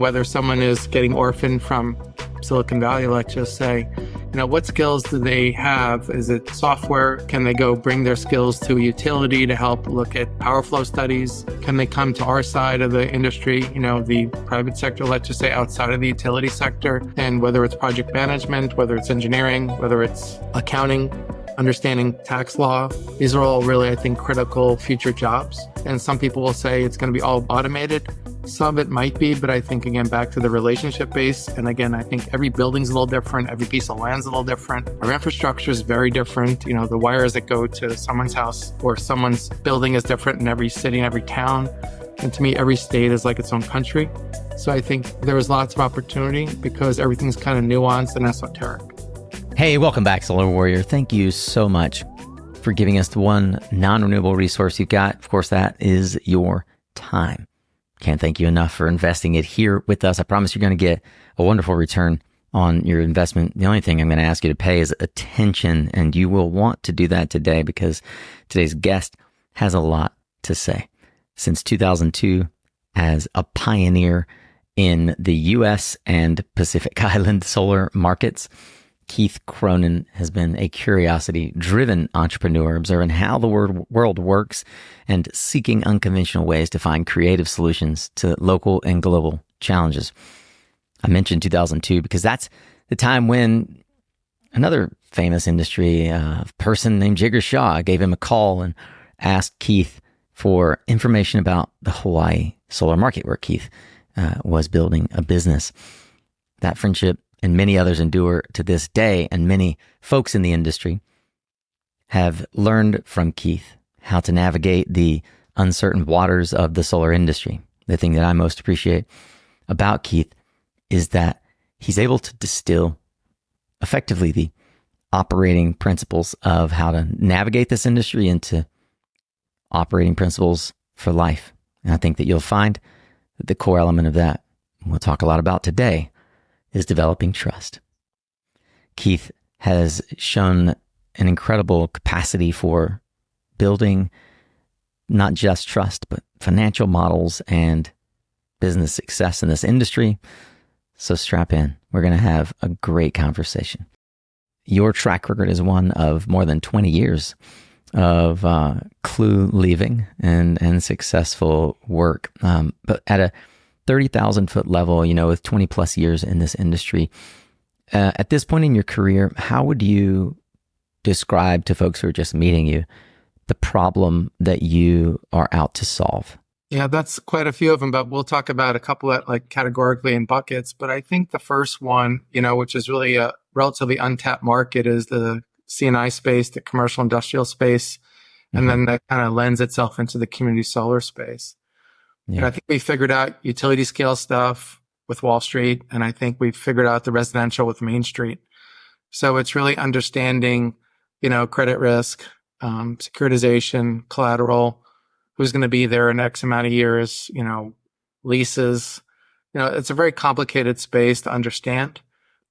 Whether someone is getting orphaned from Silicon Valley, let's just say, what skills do they have? Is it software? Can they go bring their skills to a utility to help look at power flow studies? Can they come to our side of the industry, the private sector, let's just say outside of the utility sector? And whether it's project management, whether it's engineering, whether it's accounting, understanding tax law, these are all really, I think, critical future jobs. And some people will say it's going to be all automated. Some of it might be, but I think, again, back to the relationship base. And again, I think every building's a little different. Every piece of land's a little different. Our infrastructure is very different. The wires that go to someone's house or someone's building is different in every city and every town. And to me, every state is like its own country. So I think there is lots of opportunity because everything's kind of nuanced and esoteric. Hey, welcome back, Solar Warrior. Thank you so much for giving us the one non-renewable resource you've got. Of course, that is your time. Can't thank you enough for investing it here with us. I promise you're going to get a wonderful return on your investment. The only thing I'm going to ask you to pay is attention, and you will want to do that today because today's guest has a lot to say. Since 2002, as a pioneer in the U.S. and Pacific Island solar markets, Keith Cronin has been a curiosity-driven entrepreneur, observing how the world works and seeking unconventional ways to find creative solutions to local and global challenges. I mentioned 2002 because that's the time when another famous industry person named Jigar Shah gave him a call and asked Keith for information about the Hawaii solar market, where Keith was building a business. That friendship and many others endure to this day, and many folks in the industry have learned from Keith how to navigate the uncertain waters of the solar industry. The thing that I most appreciate about Keith is that he's able to distill effectively the operating principles of how to navigate this industry into operating principles for life. And I think that you'll find that the core element of that we'll talk a lot about today is developing trust. Keith has shown an incredible capacity for building not just trust, but financial models and business success in this industry. So strap in. We're going to have a great conversation. Your track record is one of more than 20 years of clue leaving and successful work. But at a 30,000 foot level, with 20 plus years in this industry, at this point in your career, how would you describe to folks who are just meeting you the problem that you are out to solve? Yeah, that's quite a few of them, but we'll talk about a couple that categorically in buckets. But I think the first one, which is really a relatively untapped market, is the C&I space, the commercial industrial space. And then that kind of lends itself into the community solar space. Yeah. And I think we figured out utility scale stuff with Wall Street. And I think we've figured out the residential with Main Street. So it's really understanding, credit risk, securitization, collateral, who's going to be there in X amount of years, leases. It's a very complicated space to understand.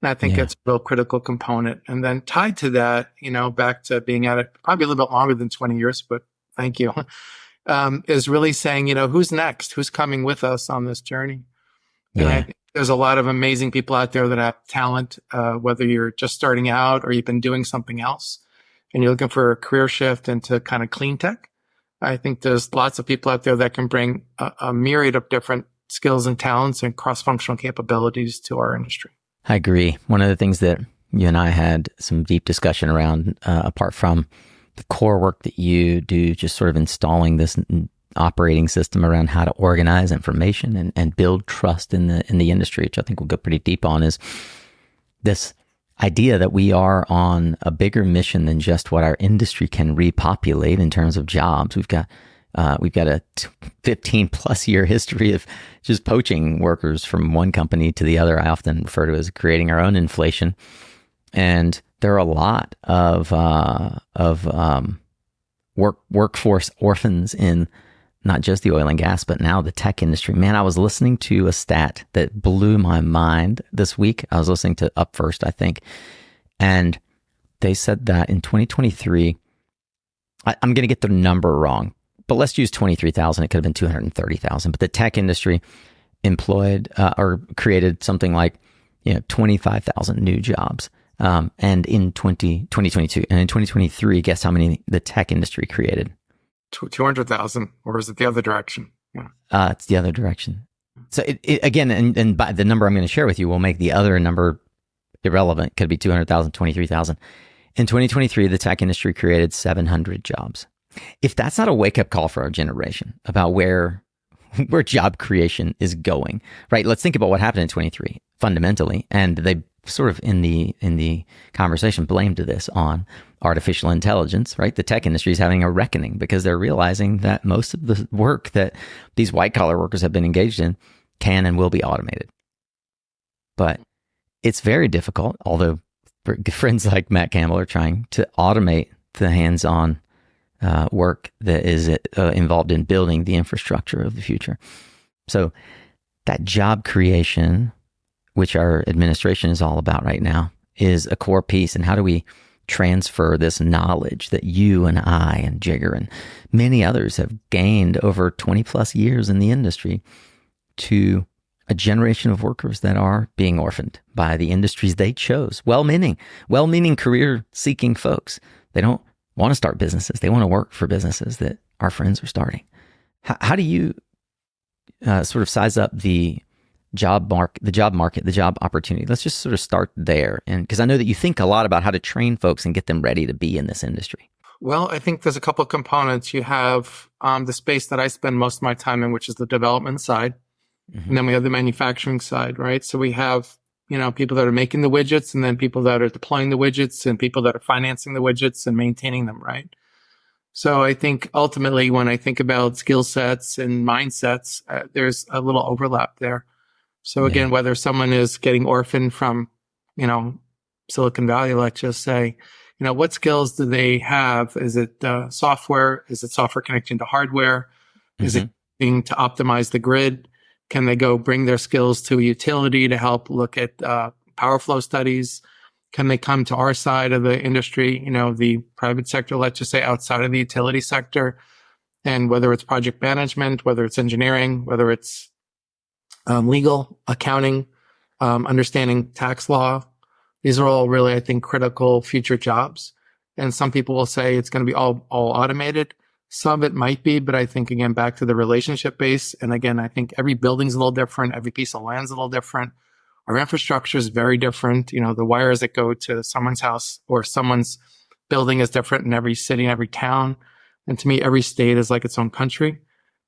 And I think it's a real critical component. And then tied to that, back to being at it probably a little bit longer than 20 years, but thank you, is really saying, who's next? Who's coming with us on this journey? Yeah. And I think there's a lot of amazing people out there that have talent, whether you're just starting out or you've been doing something else and you're looking for a career shift into kind of clean tech. I think there's lots of people out there that can bring a myriad of different skills and talents and cross-functional capabilities to our industry. I agree. One of the things that you and I had some deep discussion around, apart from the core work that you do, just sort of installing this operating system around how to organize information and build trust in the industry, which I think we'll go pretty deep on, is this idea that we are on a bigger mission than just what our industry can repopulate in terms of jobs. We've got a 15 plus year history of just poaching workers from one company to the other. I often refer to as creating our own inflation. And there are a lot of workforce orphans in not just the oil and gas, but now the tech industry. Man, I was listening to a stat that blew my mind this week. I was listening to Up First, I think. And they said that in 2023, I'm going to get the number wrong, but let's use 23,000. It could have been 230,000. But the tech industry employed or created something like 25,000 new jobs. And in 2022 and in 2023, guess how many the tech industry created? 200,000, or is it the other direction? Yeah. It's the other direction. So it again, and by the number I'm going to share with you will make the other number irrelevant. Could be 200,000, 23,000. In 2023, the tech industry created 700 jobs. If that's not a wake-up call for our generation about where job creation is going, right? Let's think about what happened in 23 fundamentally, and they sort of in the conversation blamed this on artificial intelligence, right? The tech industry is having a reckoning because they're realizing that most of the work that these white-collar workers have been engaged in can and will be automated. But it's very difficult, although friends like Matt Campbell are trying to automate the hands-on work that is involved in building the infrastructure of the future. So that job creation, which our administration is all about right now, is a core piece. And how do we transfer this knowledge that you and I and Jigar and many others have gained over 20 plus years in the industry to a generation of workers that are being orphaned by the industries they chose? Well-meaning career-seeking folks. They don't want to start businesses. They want to work for businesses that our friends are starting. How do you sort of size up the job market, the job opportunity? Let's just sort of start there. And because I know that you think a lot about how to train folks and get them ready to be in this industry. Well, I think there's a couple of components. You have the space that I spend most of my time in, which is the development side. Mm-hmm. And then we have the manufacturing side, right? So we have, people that are making the widgets, and then people that are deploying the widgets, and people that are financing the widgets and maintaining them, right? So I think ultimately when I think about skill sets and mindsets, there's a little overlap there. So again, whether someone is getting orphaned from, Silicon Valley, let's just say, what skills do they have? Is it software? Is it software connecting to hardware? Mm-hmm. Is it being to optimize the grid? Can they go bring their skills to a utility to help look at power flow studies? Can they come to our side of the industry, the private sector, let's just say outside of the utility sector? And whether it's project management, whether it's engineering, whether it's legal, accounting, understanding tax law, these are all really, I think, critical future jobs. And some people will say it's going to be all automated. Some of it might be, but I think, again, back to the relationship base. And again, I think every building's a little different. Every piece of land's a little different. Our infrastructure is very different. The wires that go to someone's house or someone's building is different in every city and every town. And to me, every state is like its own country.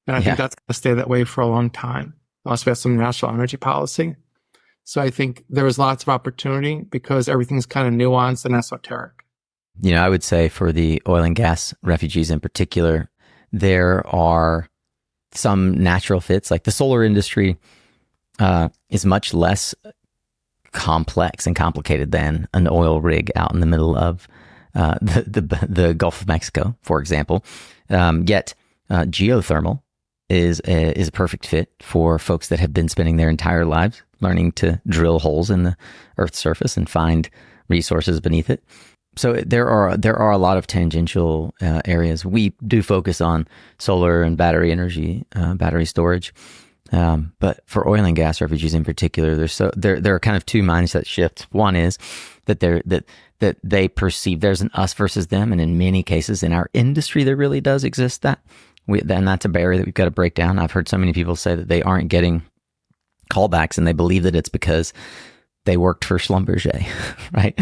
And I think that's going to stay that way for a long time. Unless we have some national energy policy. So I think there is lots of opportunity because everything's kind of nuanced and esoteric. I would say for the oil and gas refugees in particular, there are some natural fits. Like the solar industry is much less complex and complicated than an oil rig out in the middle of the Gulf of Mexico, for example. Yet geothermal is a perfect fit for folks that have been spending their entire lives learning to drill holes in the Earth's surface and find resources beneath it. So there are a lot of tangential areas. We do focus on solar and battery energy, battery storage, but for oil and gas refugees in particular, there are kind of two mindset shifts. One is that they perceive there's an us versus them, and in many cases in our industry there really does exist that. And that's a barrier that we've got to break down. I've heard so many people say that they aren't getting callbacks, and they believe that it's because they worked for Schlumberger, right?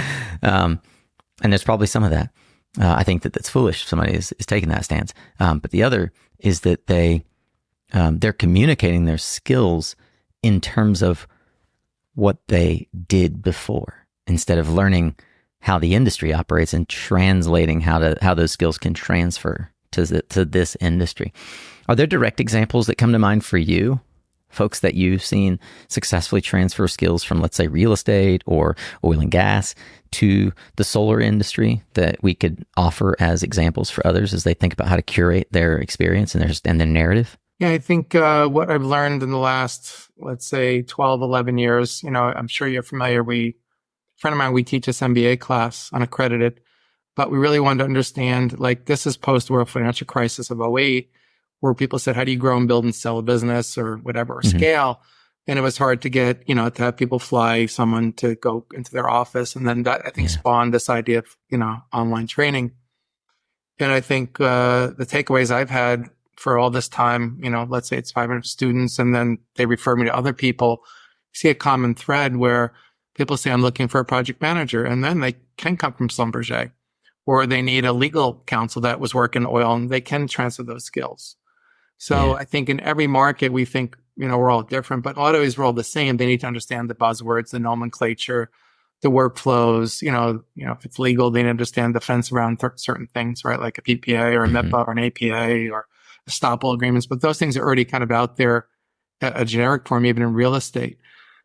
And there's probably some of that. I think that that's foolish if somebody is taking that stance. But the other is that they're communicating their skills in terms of what they did before, instead of learning how the industry operates and translating how those skills can transfer to this industry. Are there direct examples that come to mind for you? Folks that you've seen successfully transfer skills from, let's say, real estate or oil and gas to the solar industry that we could offer as examples for others as they think about how to curate their experience and their narrative? Yeah, I think what I've learned in the last, let's say, 12, 11 years, I'm sure you're familiar. A friend of mine, we teach this MBA class, unaccredited, but we really wanted to understand, this is post-world financial crisis of '08, where people said, how do you grow and build and sell a business or whatever, or scale? And it was hard to get, to have people fly someone to go into their office. And then that, I think, spawned this idea of, online training. And I think the takeaways I've had for all this time, let's say it's 500 students, and then they refer me to other people, see a common thread where people say, I'm looking for a project manager. And then they can come from Schlumberger, or they need a legal counsel that was working oil, and they can transfer those skills. So I think in every market, we think, we're all different, but a lot of ways we're all the same. They need to understand the buzzwords, the nomenclature, the workflows. If it's legal, they need to understand the fence around certain things, right? Like a PPA or a MIPA or an APA or estoppel agreements. But those things are already kind of out there, a generic form, even in real estate.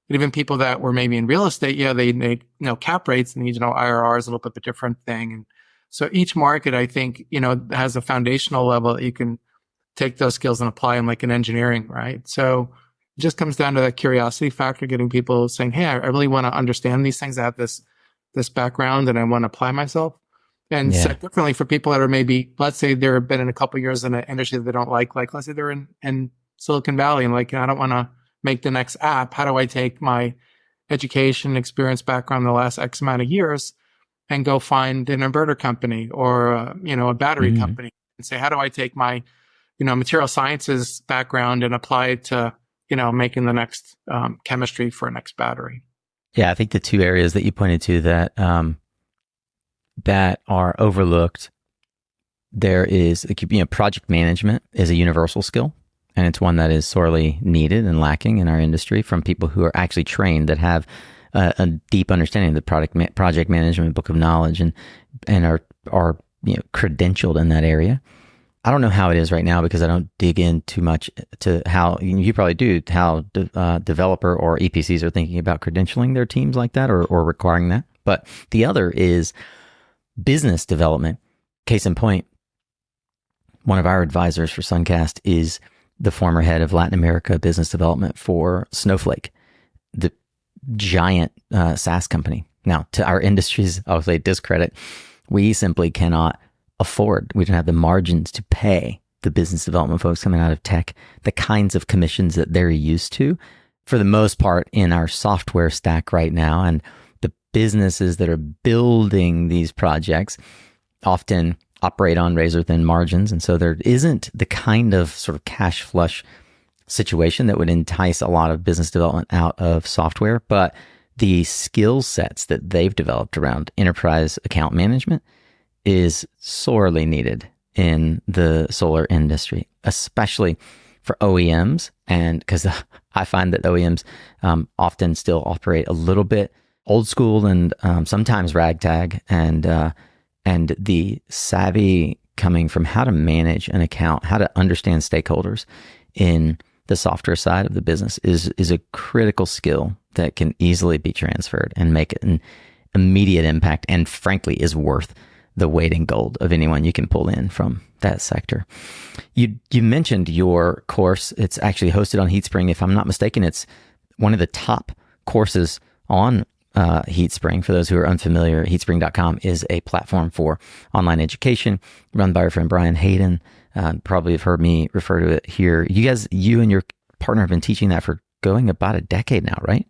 But even people that were maybe in real estate, they know cap rates and need to know IRRs, a little bit of a different thing. And so each market, I think, has a foundational level that you can take those skills and apply them, like in engineering, right? So it just comes down to that curiosity factor, getting people saying, hey, I really want to understand these things. I have this background and I want to apply myself. And set differently for people that are maybe, let's say they've been in a couple of years in an industry that they don't like let's say they're in Silicon Valley and I don't want to make the next app. How do I take my education, experience, background in the last X amount of years and go find an inverter company or, a battery company and say, how do I take my material sciences background and apply it to, making the next chemistry for a next battery. Yeah, I think the two areas that you pointed to that are overlooked, there is, project management is a universal skill, and it's one that is sorely needed and lacking in our industry from people who are actually trained, that have a deep understanding of the project management book of knowledge and are credentialed in that area. I don't know how it is right now because I don't dig in too much to how, you probably do, how developer or EPCs are thinking about credentialing their teams like that or requiring that. But the other is business development. Case in point, one of our advisors for SunCast is the former head of Latin America business development for Snowflake, the giant SaaS company. Now, to our industry's, I'll say, discredit, we simply cannot afford, we don't have the margins to pay the business development folks coming out of tech the kinds of commissions that they're used to, for the most part, in our software stack right now. And the businesses that are building these projects often operate on razor thin margins. And so there isn't the kind of sort of cash flush situation that would entice a lot of business development out of software. But the skill sets that they've developed around enterprise account management is sorely needed in the solar industry, especially for OEMs. And because I find that OEMs often still operate a little bit old school and sometimes ragtag, and the savvy coming from how to manage an account, how to understand stakeholders in the software side of the business is a critical skill that can easily be transferred and make an immediate impact, and frankly is worth the weight in gold of anyone you can pull in from that sector. You mentioned your course. It's actually hosted on HeatSpring. If I'm not mistaken, it's one of the top courses on HeatSpring. For those who are unfamiliar, heatspring.com is a platform for online education run by our friend Brian Hayden. Probably have heard me refer to it here. You and your partner have been teaching that for going about a decade now, right?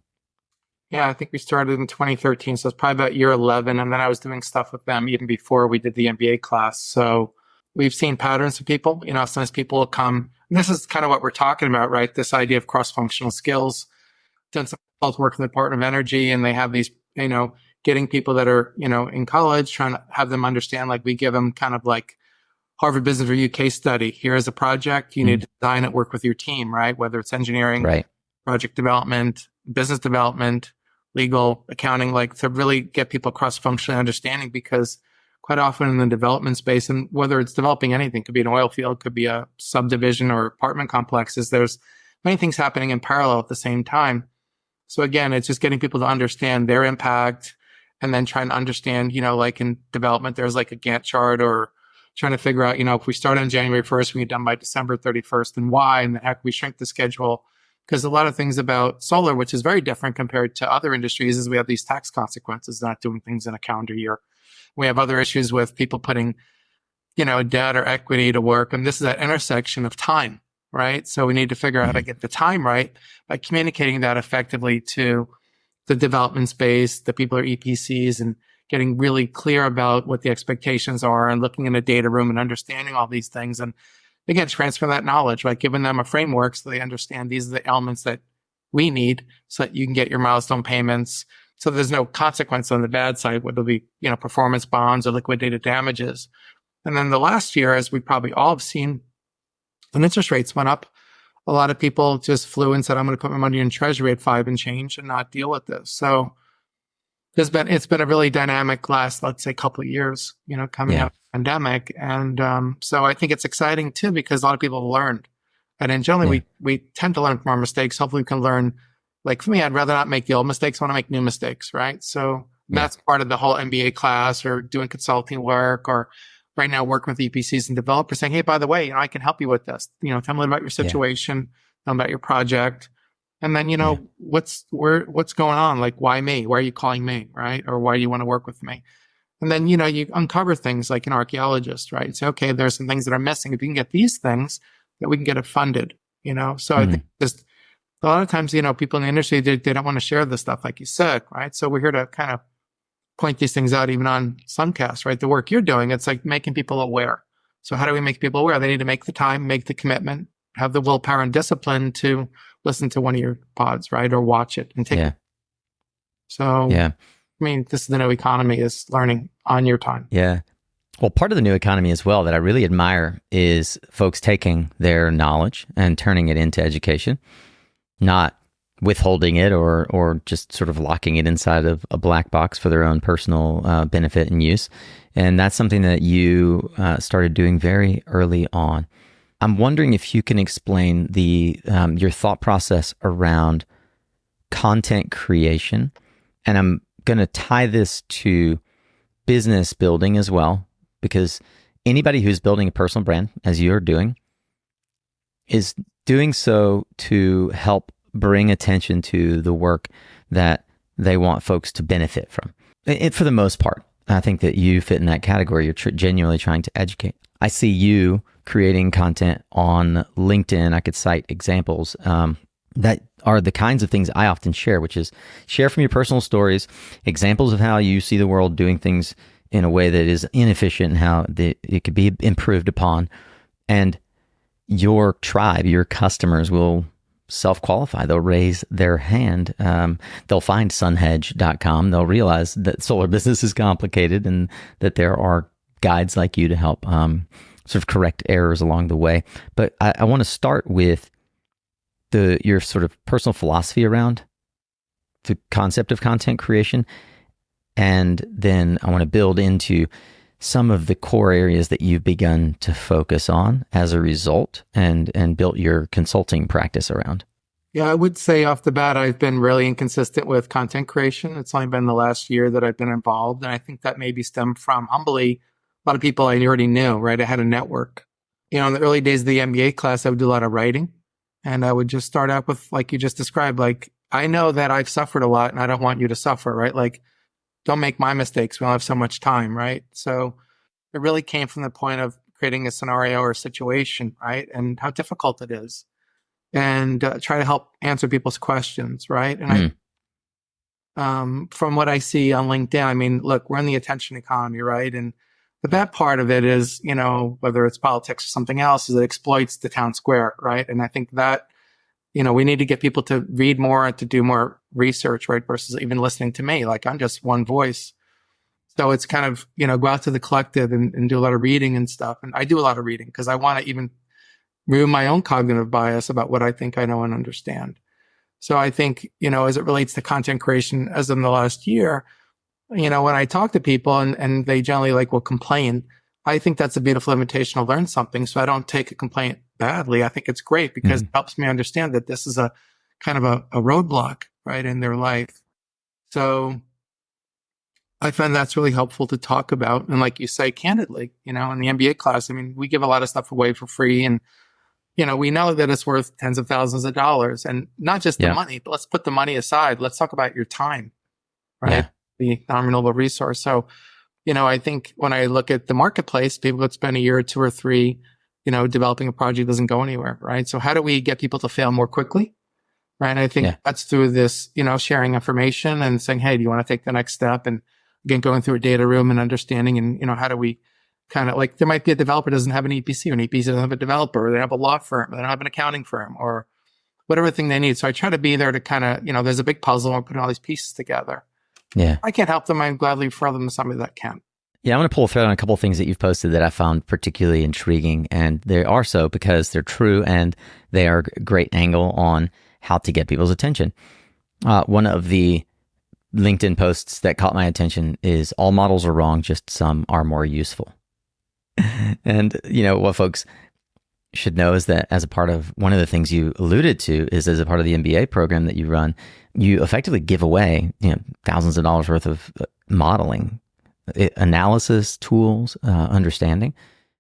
Yeah, I think we started in 2013, so it's probably about year 11. And then I was doing stuff with them even before we did the MBA class. So we've seen patterns of people. Sometimes people will come. And this is kind of what we're talking about, right? This idea of cross-functional skills. Done some work in the Department of Energy, and they have these, getting people that are, in college, trying to have them understand, like we give them kind of like Harvard Business Review case study. Here is a project. You need to design it, work with your team, right? Whether it's engineering, right, project development, business development, legal, accounting, like to really get people cross-functional understanding, because quite often in the development space, and whether it's developing anything, could be an oil field, could be a subdivision or apartment complexes, there's many things happening in parallel at the same time. So again, it's just getting people to understand their impact and then trying to understand, like in development, there's like a Gantt chart, or trying to figure out, if we start on January 1st, we get done by December 31st, and why, and the heck we shrink the schedule. Because a lot of things about solar, which is very different compared to other industries, is we have these tax consequences, not doing things in a calendar year. We have other issues with people putting, debt or equity to work. And this is that intersection of time, right? So we need to figure out how to get the time right by communicating that effectively to the development space, the people who are EPCs, and getting really clear about what the expectations are and looking in a data room and understanding all these things. And again, transfer that knowledge, right? Giving them a framework so they understand these are the elements that we need so that you can get your milestone payments. So there's no consequence on the bad side, whether it be, performance bonds or liquidated damages. And then the last year, as we probably all have seen, when interest rates went up, a lot of people just flew and said, I'm going to put my money in treasury at 5 and change and not deal with this. So it's been a really dynamic last, let's say, couple of years, coming out of the pandemic. And so I think it's exciting too, because a lot of people have learned. And then generally we tend to learn from our mistakes. Hopefully we can learn, like for me, I'd rather not make the old mistakes. I want to make new mistakes, right? So that's part of the whole MBA class or doing consulting work or right now working with EPCs and developers saying, hey, by the way, I can help you with this. Tell me a little about your situation, tell me about your project. And then, what's going on? Like, why me? Why are you calling me? Right? Or why do you want to work with me? And then, you uncover things like an archaeologist, right? Say, okay, there's some things that are missing. If you can get these things, that we can get it funded, So I think just a lot of times, people in the industry, they don't want to share this stuff, like you said, right? So we're here to kind of point these things out, even on SunCast, right? The work you're doing, it's like making people aware. So how do we make people aware? They need to make the time, make the commitment, have the willpower and discipline to listen to one of your pods, right? Or watch it and take it. So, this is the new economy, is learning on your time. Yeah. Well, part of the new economy as well that I really admire is folks taking their knowledge and turning it into education, not withholding it or just sort of locking it inside of a black box for their own personal benefit and use. And that's something that you started doing very early on. I'm wondering if you can explain your thought process around content creation. And I'm going to tie this to business building as well, because anybody who's building a personal brand, as you're doing, is doing so to help bring attention to the work that they want folks to benefit from. For the most part, I think that you fit in that category. You're genuinely trying to educate. I see you creating content on LinkedIn. I could cite examples that are the kinds of things I often share, which is share from your personal stories, examples of how you see the world doing things in a way that is inefficient and how it could be improved upon. And your tribe, your customers will self-qualify. They'll raise their hand. They'll find sunhedge.com. They'll realize that solar business is complicated and that there are guides like you to help sort of correct errors along the way. But I want to start with your sort of personal philosophy around the concept of content creation. And then I want to build into some of the core areas that you've begun to focus on as a result and built your consulting practice around. Yeah, I would say off the bat, I've been really inconsistent with content creation. It's only been the last year that I've been involved. And I think that maybe stemmed from, humbly, a lot of people I already knew, right? I had a network. In the early days of the MBA class, I would do a lot of writing. And I would just start out with, like you just described, like, I know that I've suffered a lot and I don't want you to suffer, right? Like, don't make my mistakes. We don't have so much time, right? So it really came from the point of creating a scenario or a situation, right? And how difficult it is. And try to help answer people's questions, right? And from what I see on LinkedIn, look, we're in the attention economy, right? And the bad part of it is, whether it's politics or something else, is it exploits the town square, right? And I think that, we need to get people to read more and to do more research, right? Versus even listening to me. Like, I'm just one voice. So it's kind of, go out to the collective and do a lot of reading and stuff. And I do a lot of reading because I want to even remove my own cognitive bias about what I think I know and understand. So I think, as it relates to content creation, as in the last year, when I talk to people and they generally will complain, I think that's a beautiful invitation to learn something. So I don't take a complaint badly. I think it's great because it helps me understand that this is a kind of a roadblock, right, in their life. So I find that's really helpful to talk about. And like you say, candidly, in the MBA class, we give a lot of stuff away for free. And, we know that it's worth tens of thousands of dollars, and not just the money, but let's put the money aside. Let's talk about your time, right? The non-renewable resource. So, I think when I look at the marketplace, people could spend a year or two or three developing a project doesn't go anywhere, right? So how do we get people to fail more quickly? Right. And I think that's through this, sharing information and saying, hey, do you want to take the next step? And again, going through a data room and understanding and, how do we kind of like, there might be a developer doesn't have an EPC, or an EPC doesn't have a developer, or they have a law firm, or they don't have an accounting firm, or whatever thing they need. So I try to be there to kind of, there's a big puzzle and we're putting all these pieces together. Yeah. I can't help them. I gladly refer them to somebody that can. Yeah, I'm going to pull a thread on a couple of things that you've posted that I found particularly intriguing. And they are so because they're true and they are a great angle on how to get people's attention. One of the LinkedIn posts that caught my attention is all models are wrong, just some are more useful. And, what folks should know is that as a part of one of the things you alluded to is as a part of the MBA program that you run, you effectively give away, thousands of dollars worth of modeling, analysis tools, understanding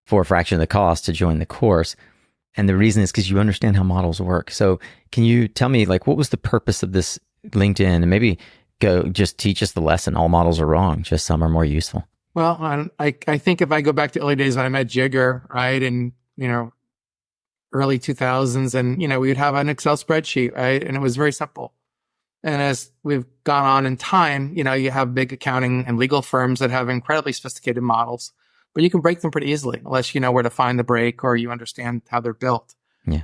for a fraction of the cost to join the course. And the reason is because you understand how models work. So can you tell me, what was the purpose of this LinkedIn? And maybe go just teach us the lesson. All models are wrong, just some are more useful. Well, I think if I go back to early days when I met Jigar, right, and, early 2000s, and, we would have an Excel spreadsheet, right, and it was very simple. And as we've gone on in time, you have big accounting and legal firms that have incredibly sophisticated models, but you can break them pretty easily unless you know where to find the break or you understand how they're built. Yeah.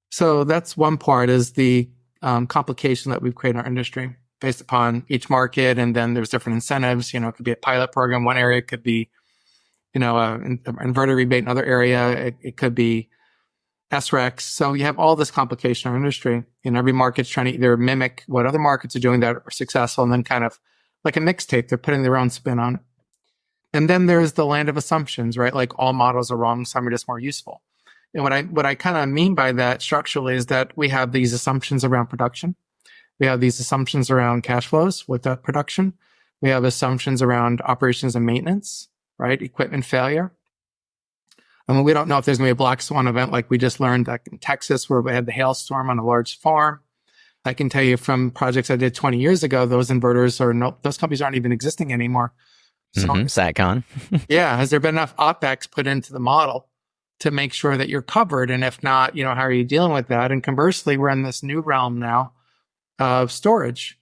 So that's one part is the complication that we've created in our industry based upon each market. And then there's different incentives. It could be a pilot program. One area could be, an inverter rebate. Another area, it could be SREX. So you have all this complication in our industry, and every market's trying to either mimic what other markets are doing that are successful, and then kind of like a mixtape, they're putting their own spin on it. And then there's the land of assumptions, right? Like all models are wrong, some are just more useful. And what I kind of mean by that structurally is that we have these assumptions around production. We have these assumptions around cash flows with that production. We have assumptions around operations and maintenance, right? Equipment failure. I mean, we don't know if there's going to be a black swan event like we just learned like in Texas where we had the hailstorm on a large farm. I can tell you from projects I did 20 years ago, those inverters those companies aren't even existing anymore. So, SATCON. Yeah. Has there been enough OpEx put into the model to make sure that you're covered? And if not, how are you dealing with that? And conversely, we're in this new realm now of storage.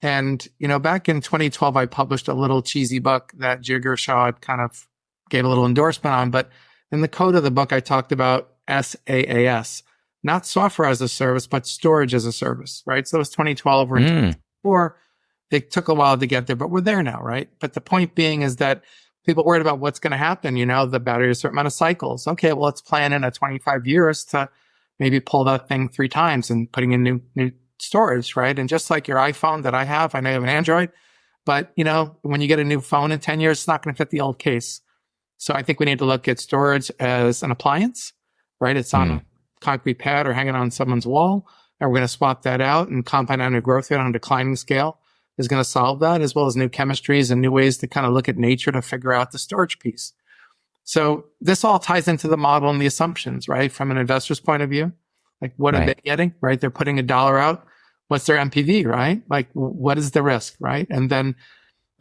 And, back in 2012, I published a little cheesy book that Jigar Shah had kind of gave a little endorsement on. But in the code of the book, I talked about SaaS, not software as a service, but storage as a service, right? So it was 2012 or 2004. It took a while to get there, but we're there now, right? But the point being is that people worried about what's going to happen. The battery has a certain amount of cycles. Okay, well, let's plan in 25 years to maybe pull that thing 3 times and putting in new storage, right? And just like your iPhone that I have, I know you have an Android, but when you get a new phone in 10 years, it's not going to fit the old case. So I think we need to look at storage as an appliance, right? It's on a concrete pad or hanging on someone's wall, and we're going to swap that out, and compound annual growth rate on a declining scale is going to solve that, as well as new chemistries and new ways to kind of look at nature to figure out the storage piece. So this all ties into the model and the assumptions, right? From an investor's point of view, like what are they getting, right? They're putting $1 out. What's their MPV, right? Like what is the risk, right? And then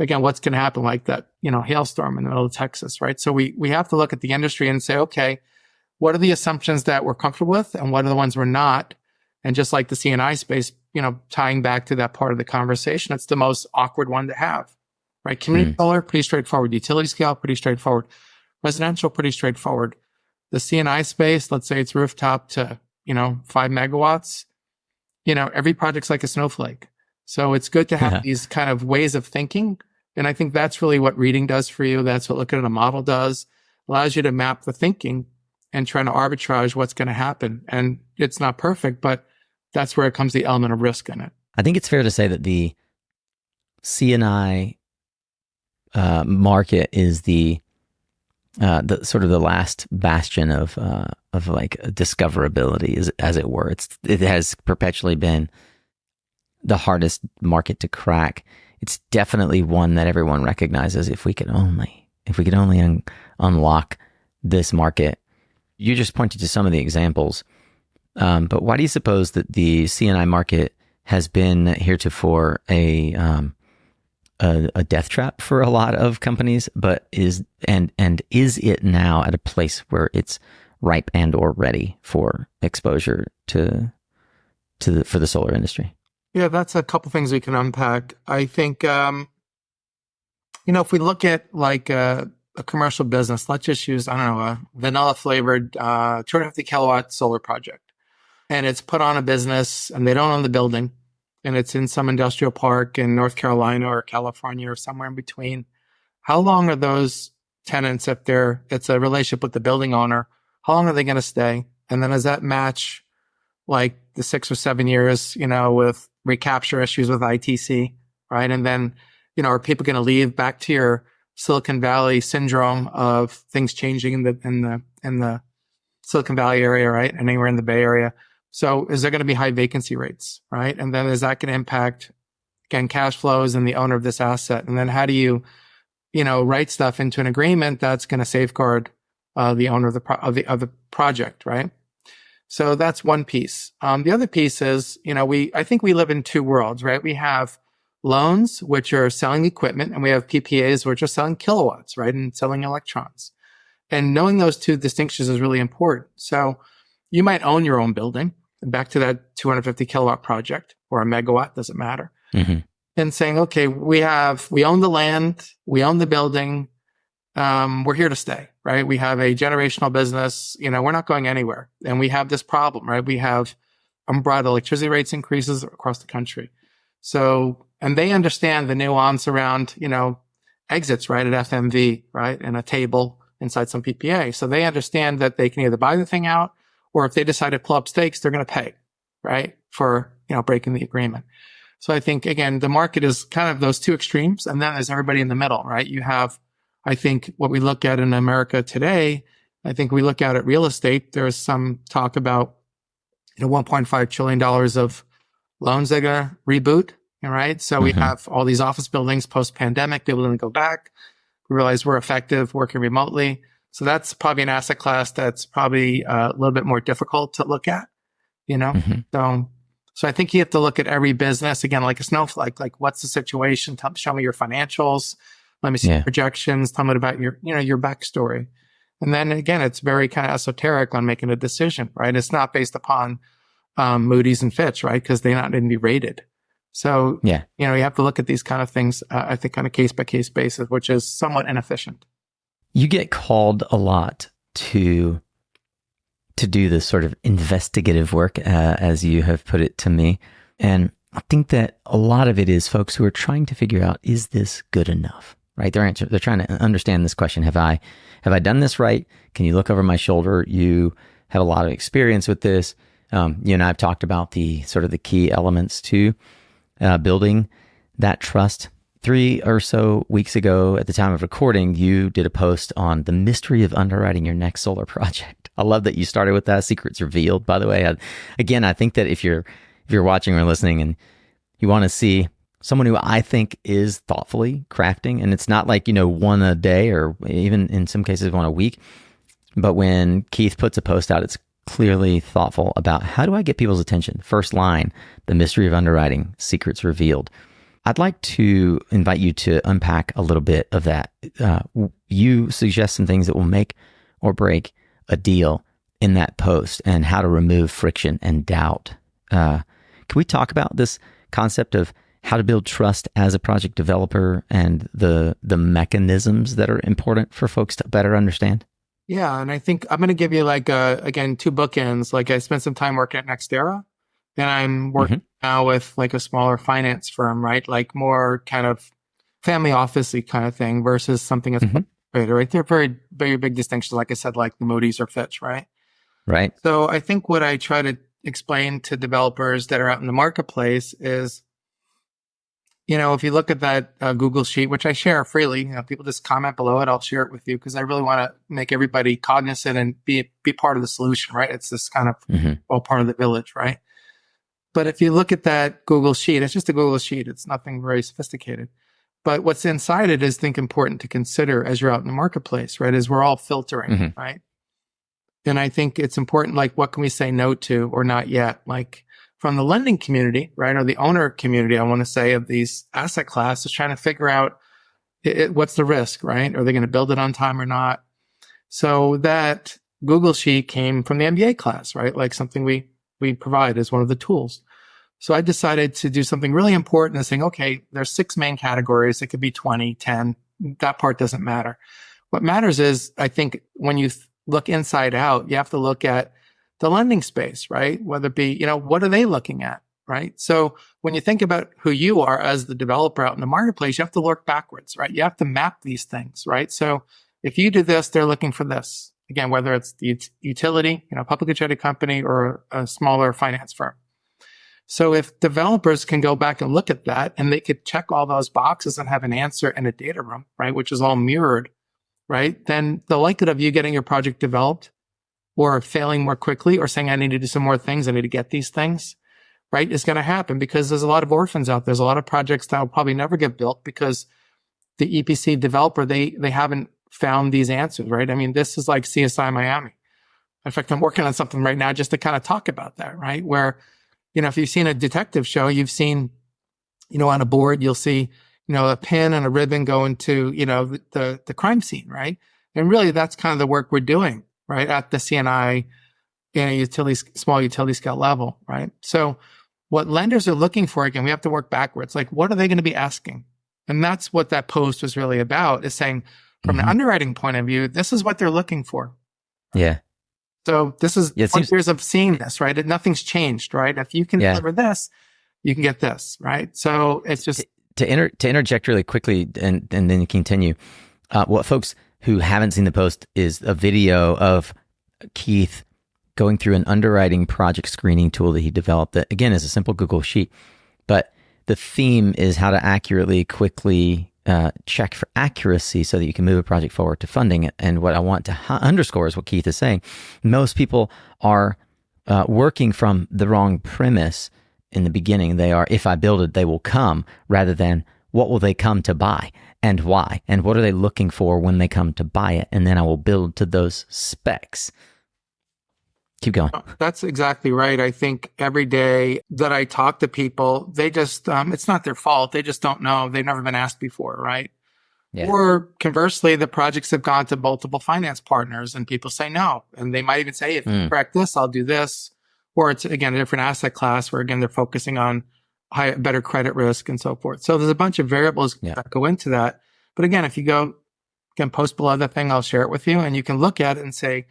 again, what's going to happen like that, hailstorm in the middle of Texas, right? So we have to look at the industry and say, okay, what are the assumptions that we're comfortable with and what are the ones we're not? And just like the C&I space, tying back to that part of the conversation, it's the most awkward one to have, right? Community solar, pretty straightforward. Utility scale, pretty straightforward. Residential, pretty straightforward. The C&I space, let's say it's rooftop to, 5 megawatts, every project's like a snowflake. So it's good to have these kind of ways of thinking. And I think that's really what reading does for you. That's what looking at a model does. Allows you to map the thinking and trying to arbitrage what's going to happen. And it's not perfect, but that's where it comes the element of risk in it. I think it's fair to say that the C&I market is the sort of the last bastion of like discoverability, as it were. It has perpetually been the hardest market to crack. It's definitely one that everyone recognizes. If we could only unlock this market. You just pointed to some of the examples, but why do you suppose that the C&I market has been heretofore a death trap for a lot of companies, but is it now at a place where it's ripe and or ready for exposure for the solar industry? Yeah, that's a couple things we can unpack. I think, if we look at like a commercial business, let's just use, I don't know, a vanilla flavored 250 kilowatt solar project. And it's put on a business and they don't own the building. And it's in some industrial park in North Carolina or California or somewhere in between. How long are those tenants, if it's a relationship with the building owner, how long are they going to stay? And then does that match like the 6 or 7 years, with recapture issues with ITC, right? And then, are people going to leave back to your Silicon Valley syndrome of things changing in the Silicon Valley area, right? And anywhere in the Bay Area. So is there going to be high vacancy rates, right? And then is that going to impact, again, cash flows and the owner of this asset? And then how do you, write stuff into an agreement that's going to safeguard the owner of the project, right? So that's one piece. The other piece is, I think we live in two worlds, right? We have loans, which are selling equipment, and we have PPAs, which are selling kilowatts, right? And selling electrons. And knowing those two distinctions is really important. So you might own your own building, back to that 250 kilowatt project or a megawatt, doesn't matter. Mm-hmm. And saying, okay, we own the land, we own the building, we're here to stay, right? We have a generational business, we're not going anywhere. And we have this problem, right? We have unbridled electricity rates increases across the country. So, and they understand the nuance around, exits, right? At FMV, right? And a table inside some PPA. So they understand that they can either buy the thing out, or if they decide to pull up stakes, they're going to pay, right? For, breaking the agreement. So I think, again, the market is kind of those two extremes. And then there's everybody in the middle, right? You have, I think, what we look at in America today, I think we look at real estate. There's some talk about, $1.5 trillion of loans they're going to reboot, right? So we have all these office buildings post-pandemic. They're willing to go back. We realize we're effective working remotely. So that's probably an asset class that's probably a little bit more difficult to look at, So I think you have to look at every business, again, like a snowflake, like what's the situation? Show me your financials. Let me see projections. Tell me about your backstory. And then again, it's very kind of esoteric on making a decision, right? It's not based upon Moody's and Fitch, right? Because they're not going to be rated. So, you have to look at these kind of things, I think, on a case-by-case basis, which is somewhat inefficient. You get called a lot to do this sort of investigative work, as you have put it to me. And I think that a lot of it is folks who are trying to figure out, is this good enough? Right? They're trying to understand this question. Have I done this right? Can you look over my shoulder? You have a lot of experience with this. You and I have talked about the sort of the key elements to building that trust. 3 or so weeks ago, at the time of recording, you did a post on the mystery of underwriting your next solar project. I love that you started with that. Secrets revealed, by the way. I think that if you're watching or listening and you want to see someone who I think is thoughtfully crafting, and it's not like, one a day or even in some cases one a week, but when Keith puts a post out, it's clearly thoughtful about how do I get people's attention? First line, the mystery of underwriting, secrets revealed. I'd like to invite you to unpack a little bit of that. You suggest some things that will make or break a deal in that post and how to remove friction and doubt. Can we talk about this concept of how to build trust as a project developer and the mechanisms that are important for folks to better understand? Yeah, and I think I'm going to give you again, 2 bookends. Like I spent some time working at NextEra, and I'm working now with like a smaller finance firm, right? Like more kind of family office-y kind of thing versus something that's right? They're very, very big distinctions, like I said, like the Moody's or Fitch, right? Right. So I think what I try to explain to developers that are out in the marketplace is, if you look at that Google sheet, which I share freely, people just comment below it, I'll share it with you because I really want to make everybody cognizant and be part of the solution, right? It's this kind of all part of the village, right? But if you look at that Google sheet, it's just a Google sheet. It's nothing very sophisticated. But what's inside it is, I think, important to consider as you're out in the marketplace, right? Is we're all filtering, right? And I think it's important, like, what can we say no to or not yet? Like, from the lending community, right, or the owner community, I want to say, of these asset classes, trying to figure out what's the risk, right? Are they going to build it on time or not? So that Google Sheet came from the MBA class, right? Like something we provide as one of the tools. So I decided to do something really important and saying, okay, there's 6 main categories. It could be 20, 10. That part doesn't matter. What matters is, I think when you look inside out, you have to look at the lending space, right? Whether it be, what are they looking at, right? So when you think about who you are as the developer out in the marketplace, you have to work backwards, right? You have to map these things, right? So if you do this, they're looking for this. Again, whether it's the utility, publicly traded company or a smaller finance firm. So if developers can go back and look at that and they could check all those boxes and have an answer in a data room, right, which is all mirrored, right, then the likelihood of you getting your project developed or failing more quickly or saying, I need to do some more things, I need to get these things, right, is going to happen because there's a lot of orphans out there. There's a lot of projects that will probably never get built because the EPC developer, they haven't found these answers, right? I mean, this is like CSI Miami. In fact, I'm working on something right now just to kind of talk about that, right? Where, if you've seen a detective show, you've seen, on a board, you'll see, a pin and a ribbon go into, the crime scene, right? And really that's kind of the work we're doing, right? At the CNI, small utility scale level, right? So what lenders are looking for, again, we have to work backwards. Like, what are they going to be asking? And that's what that post was really about, is saying from an underwriting point of view, this is what they're looking for. Yeah. So this is 20 years of seeing this, right? Nothing's changed, right? If you can deliver this, you can get this, right? So it's just to interject really quickly and then continue. What folks who haven't seen the post is a video of Keith going through an underwriting project screening tool that he developed that, again, is a simple Google Sheet. But the theme is how to accurately, quickly check for accuracy so that you can move a project forward to funding it. And what I want to underscore is what Keith is saying. Most people are working from the wrong premise in the beginning. They are, if I build it, they will come, rather than what will they come to buy and why? And what are they looking for when they come to buy it? And then I will build to those specs. Keep going. That's exactly right. I think every day that I talk to people, they just, it's not their fault. They just don't know. They've never been asked before, right? Yeah. Or conversely, the projects have gone to multiple finance partners and people say no. And they might even say, if you correct this, I'll do this. Or it's, again, a different asset class where, again, they're focusing on better credit risk and so forth. So there's a bunch of variables that go into that. But again, if you post below the thing, I'll share it with you and you can look at it and say,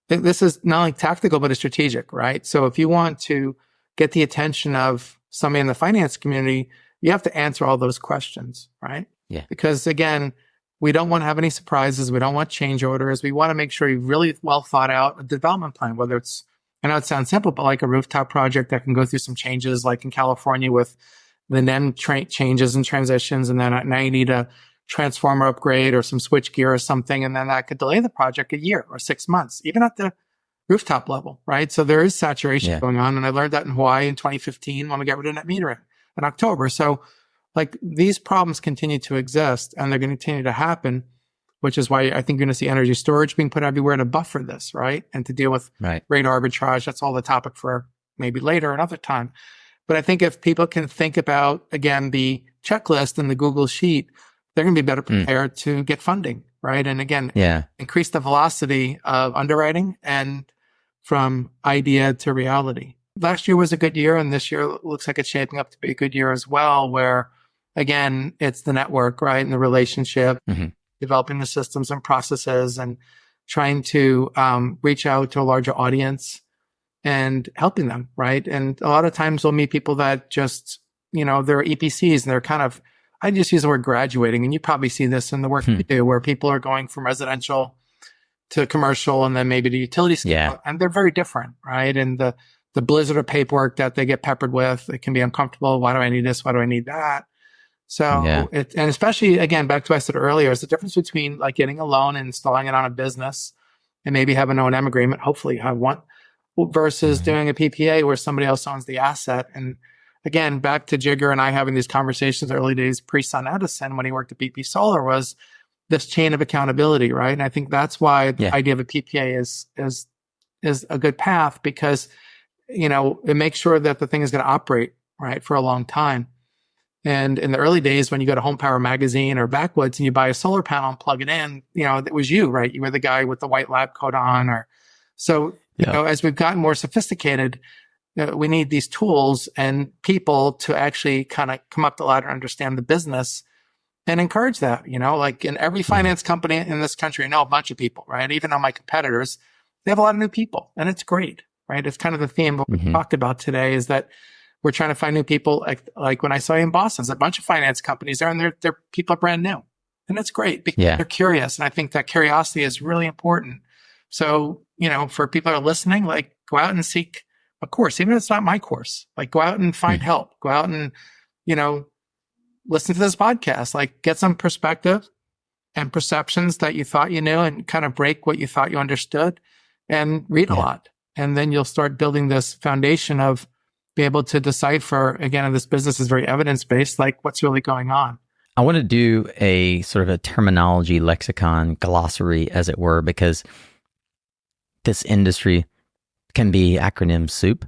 this is not only tactical, but it's strategic, right? So if you want to get the attention of somebody in the finance community, you have to answer all those questions, right? Yeah. Because again, we don't want to have any surprises. We don't want change orders. We want to make sure you really well thought out a development plan, whether it's, I know it sounds simple, but like a rooftop project that can go through some changes, like in California with the NEM changes and transitions. And then now you need a transformer upgrade or some switch gear or something. And then that could delay the project a year or 6 months, even at the rooftop level, right? So there is saturation going on. And I learned that in Hawaii in 2015 when we got rid of net metering in October. So like these problems continue to exist and they're going to continue to happen, which is why I think you're going to see energy storage being put everywhere to buffer this, right? And to deal with rate arbitrage. That's all the topic for maybe later, another time. But I think if people can think about, again, the checklist and the Google Sheet, they're going to be better prepared to get funding, right? And again, increase the velocity of underwriting and from idea to reality. Last year was a good year, and this year looks like it's shaping up to be a good year as well, where, again, it's the network, right? And the relationship, developing the systems and processes and trying to reach out to a larger audience and helping them, right? And a lot of times we'll meet people that just, they're EPCs and they're kind of, I just use the word graduating, and you probably see this in the work you do, where people are going from residential to commercial and then maybe to utility scale, and they're very different, right? And the blizzard of paperwork that they get peppered with, it can be uncomfortable. Why do I need this? Why do I need that? So, and especially, again, back to what I said earlier, is the difference between like getting a loan and installing it on a business and maybe have an O&M agreement, hopefully you have one, versus doing a PPA where somebody else owns the asset. And again, back to Jigar and I having these conversations early days pre-Sun Edison when he worked at BP Solar, was this chain of accountability, right? And I think that's why the idea of a PPA is a good path, because, it makes sure that the thing is going to operate, right, for a long time. And in the early days, when you go to Home Power Magazine or Backwoods and you buy a solar panel and plug it in, it was you, right? You were the guy with the white lab coat on, or So, as we've gotten more sophisticated, we need these tools and people to actually kind of come up the ladder, understand the business and encourage that, like in every finance company in this country, I know a bunch of people, right? Even on my competitors, they have a lot of new people and it's great, right? It's kind of the theme of what we talked about today is that we're trying to find new people. Like when I saw you in Boston, there's a bunch of finance companies there and their people are brand new. And that's great because they're curious. And I think that curiosity is really important. So, for people that are listening, like go out and seek a course, even if it's not my course, like go out and find help, go out and, listen to this podcast, like get some perspective and perceptions that you thought you knew and kind of break what you thought you understood and read a lot. And then you'll start building this foundation of be able to decipher, again, this business is very evidence-based, like what's really going on. I want to do a sort of a terminology lexicon glossary, as it were, because this industry can be acronym soup.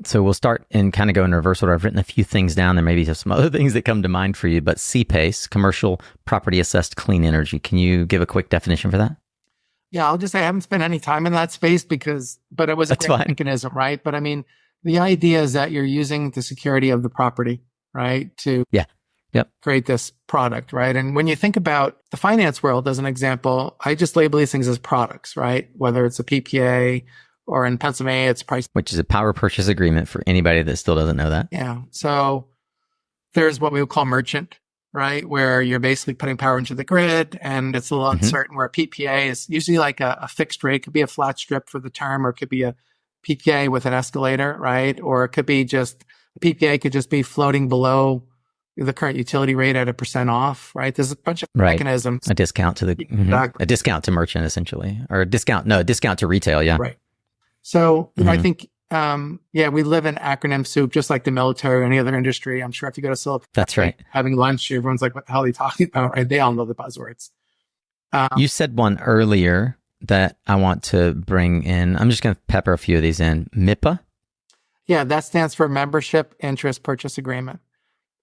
So we'll start and kind of go in reverse order. I've written a few things down. There may be some other things that come to mind for you, but CPACE, Commercial Property Assessed Clean Energy. Can you give a quick definition for that? Yeah, I'll just say I haven't spent any time in that space but it was a great mechanism, right? But I mean, the idea is that you're using the security of the property, right? To create this product, right? And when you think about the finance world as an example, I just label these things as products, right? Whether it's a PPA or in Pennsylvania, it's price. Which is a power purchase agreement for anybody that still doesn't know that. Yeah. So there's what we would call merchant, right? Where you're basically putting power into the grid and it's a little uncertain, where a PPA is usually like a fixed rate. It could be a flat strip for the term, or it could be a PPA with an escalator, right? Or it could be just, a PPA could just be floating below the current utility rate at 1% off, right? There's a bunch of mechanisms. A discount to a discount to merchant, essentially, or a discount to retail. Yeah. Right. So I think, we live in acronym soup, just like the military or any other industry. I'm sure if you go to Silicon Valley, having lunch, everyone's like, what the hell are you talking about? Right? They all know the buzzwords. You said one earlier that I want to bring in. I'm just going to pepper a few of these in. MIPA? Yeah, that stands for Membership Interest Purchase Agreement.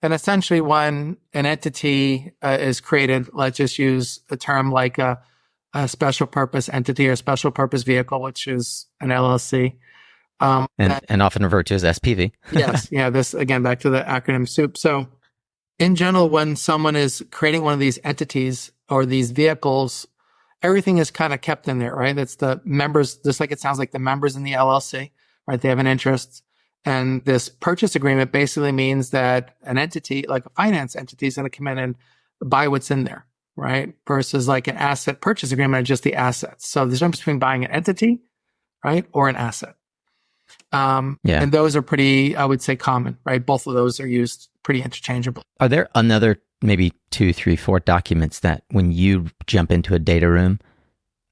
And essentially when an entity is created, let's just use a term like a special purpose entity or special purpose vehicle, which is an LLC. And often referred to as SPV. Yes. Yeah. This, again, back to the acronym soup. So in general, when someone is creating one of these entities or these vehicles, everything is kind of kept in there, right? It's the members, just like it sounds like the members in the LLC, right? They have an interest. And this purchase agreement basically means that an entity, like a finance entity, is going to come in and buy what's in there, right? Versus like an asset purchase agreement, are just the assets. So there's a difference between buying an entity, right? Or an asset. And those are pretty, I would say, common, right? Both of those are used pretty interchangeably. Are there another maybe 2, 3, 4 documents that when you jump into a data room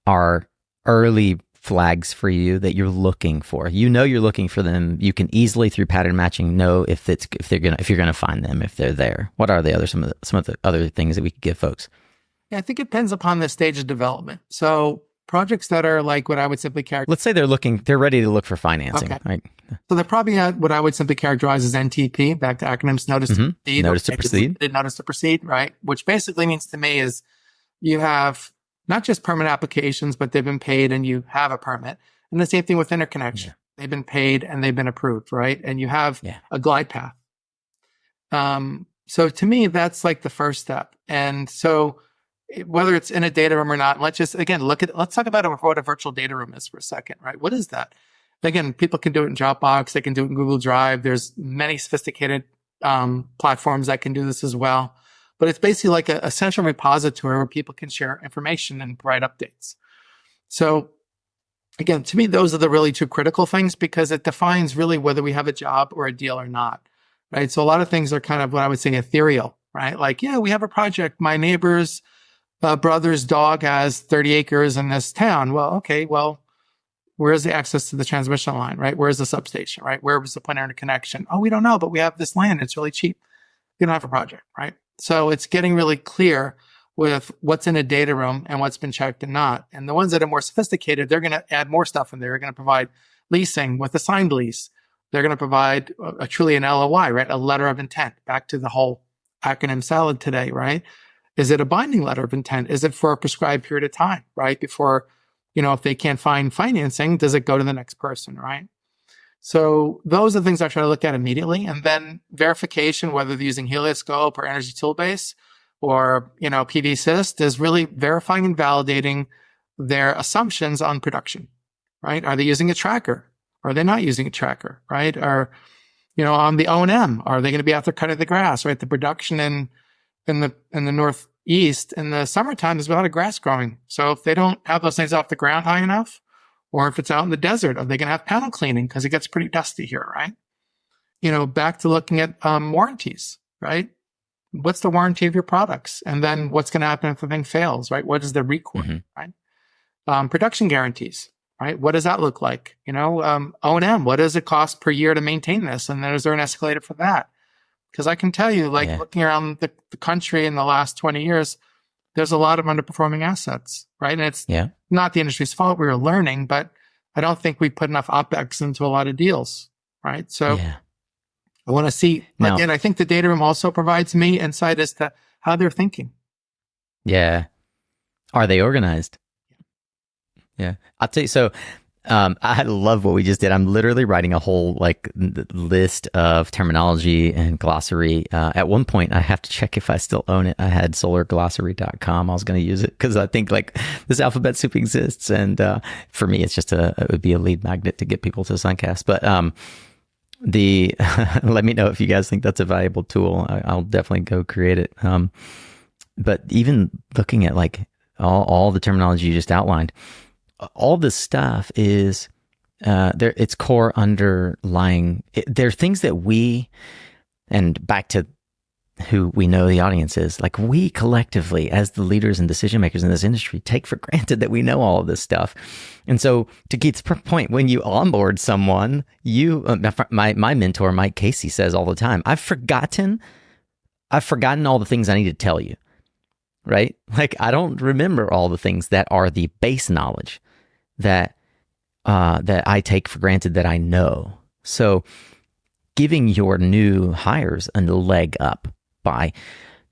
are early flags for you that you're looking for? You know you're looking for them. You can easily through pattern matching know if you're gonna find them, if they're there. What are the other some of the other things that we could give folks? Yeah, I think it depends upon the stage of development. So projects that are like what I would simply characterize. Let's say they're ready to look for financing. Okay. Right? So they're probably at what I would simply characterize as NTP, back to acronyms, notice to proceed. Notice to proceed. Notice to proceed, right? Which basically means to me is you have not just permit applications, but they've been paid and you have a permit. And the same thing with interconnection. Yeah. They've been paid and they've been approved, right? And you have a glide path. So to me, that's like the first step. And so whether it's in a data room or not, let's just, again, let's talk about what a virtual data room is for a second, right? What is that? Again, people can do it in Dropbox. They can do it in Google Drive. There's many sophisticated platforms that can do this as well. But it's basically like a central repository where people can share information and provide updates. So again, to me, those are the really two critical things because it defines really whether we have a job or a deal or not, right? So a lot of things are kind of what I would say ethereal, right? Like, yeah, we have a project. My neighbor's brother's dog has 30 acres in this town. Well, okay, where's the access to the transmission line, right? Where's the substation, right? Where was the plant interconnection? Oh, we don't know, but we have this land. It's really cheap. You don't have a project, right? So it's getting really clear with what's in a data room and what's been checked and not. And the ones that are more sophisticated, they're going to add more stuff in there. They're going to provide leasing with a signed lease. They're going to provide truly an LOI, right? A letter of intent. Back to the whole acronym salad today, right? Is it a binding letter of intent? Is it for a prescribed period of time, right? Before if they can't find financing, does it go to the next person, right? So those are the things I try to look at immediately. And then verification, whether they're using Helioscope or Energy Toolbase or, PVSys, is really verifying and validating their assumptions on production, right? Are they using a tracker? Are they not using a tracker, right? Or, on the O&M, are they going to be out there cutting the grass, right? The production in the Northeast in the summertime, there's a lot of grass growing. So if they don't have those things off the ground high enough, or if it's out in the desert, are they going to have panel cleaning? Because it gets pretty dusty here, right? Back to looking at warranties, right? What's the warranty of your products? And then what's going to happen if the thing fails, right? What is the record, right? Production guarantees, right? What does that look like? O&M, what does it cost per year to maintain this? And then is there an escalator for that? Because I can tell you, looking around the country in the last 20 years, there's a lot of underperforming assets, right? And it's not the industry's fault. We were learning, but I don't think we put enough OpEx into a lot of deals, right? So I want to see, again, I think the data room also provides me insight as to how they're thinking. Yeah. Are they organized? Yeah. I'll tell you, so I love what we just did. I'm literally writing a whole list of terminology and glossary. At one point, I have to check if I still own it. I had solarglossary.com. I was going to use it because I think this alphabet soup exists. And for me, it's just it would be a lead magnet to get people to SunCast. But let me know if you guys think that's a valuable tool. I'll definitely go create it. But even looking at all the terminology you just outlined, all this stuff is its core underlying. There are things that and back to who we know the audience is, we collectively, as the leaders and decision makers in this industry, take for granted that we know all of this stuff. And so, to Keith's point, when you onboard someone, my mentor, Mike Casey, says all the time, I've forgotten all the things I need to tell you, right? I don't remember all the things that are the base knowledge that I take for granted that I know. So giving your new hires a leg up by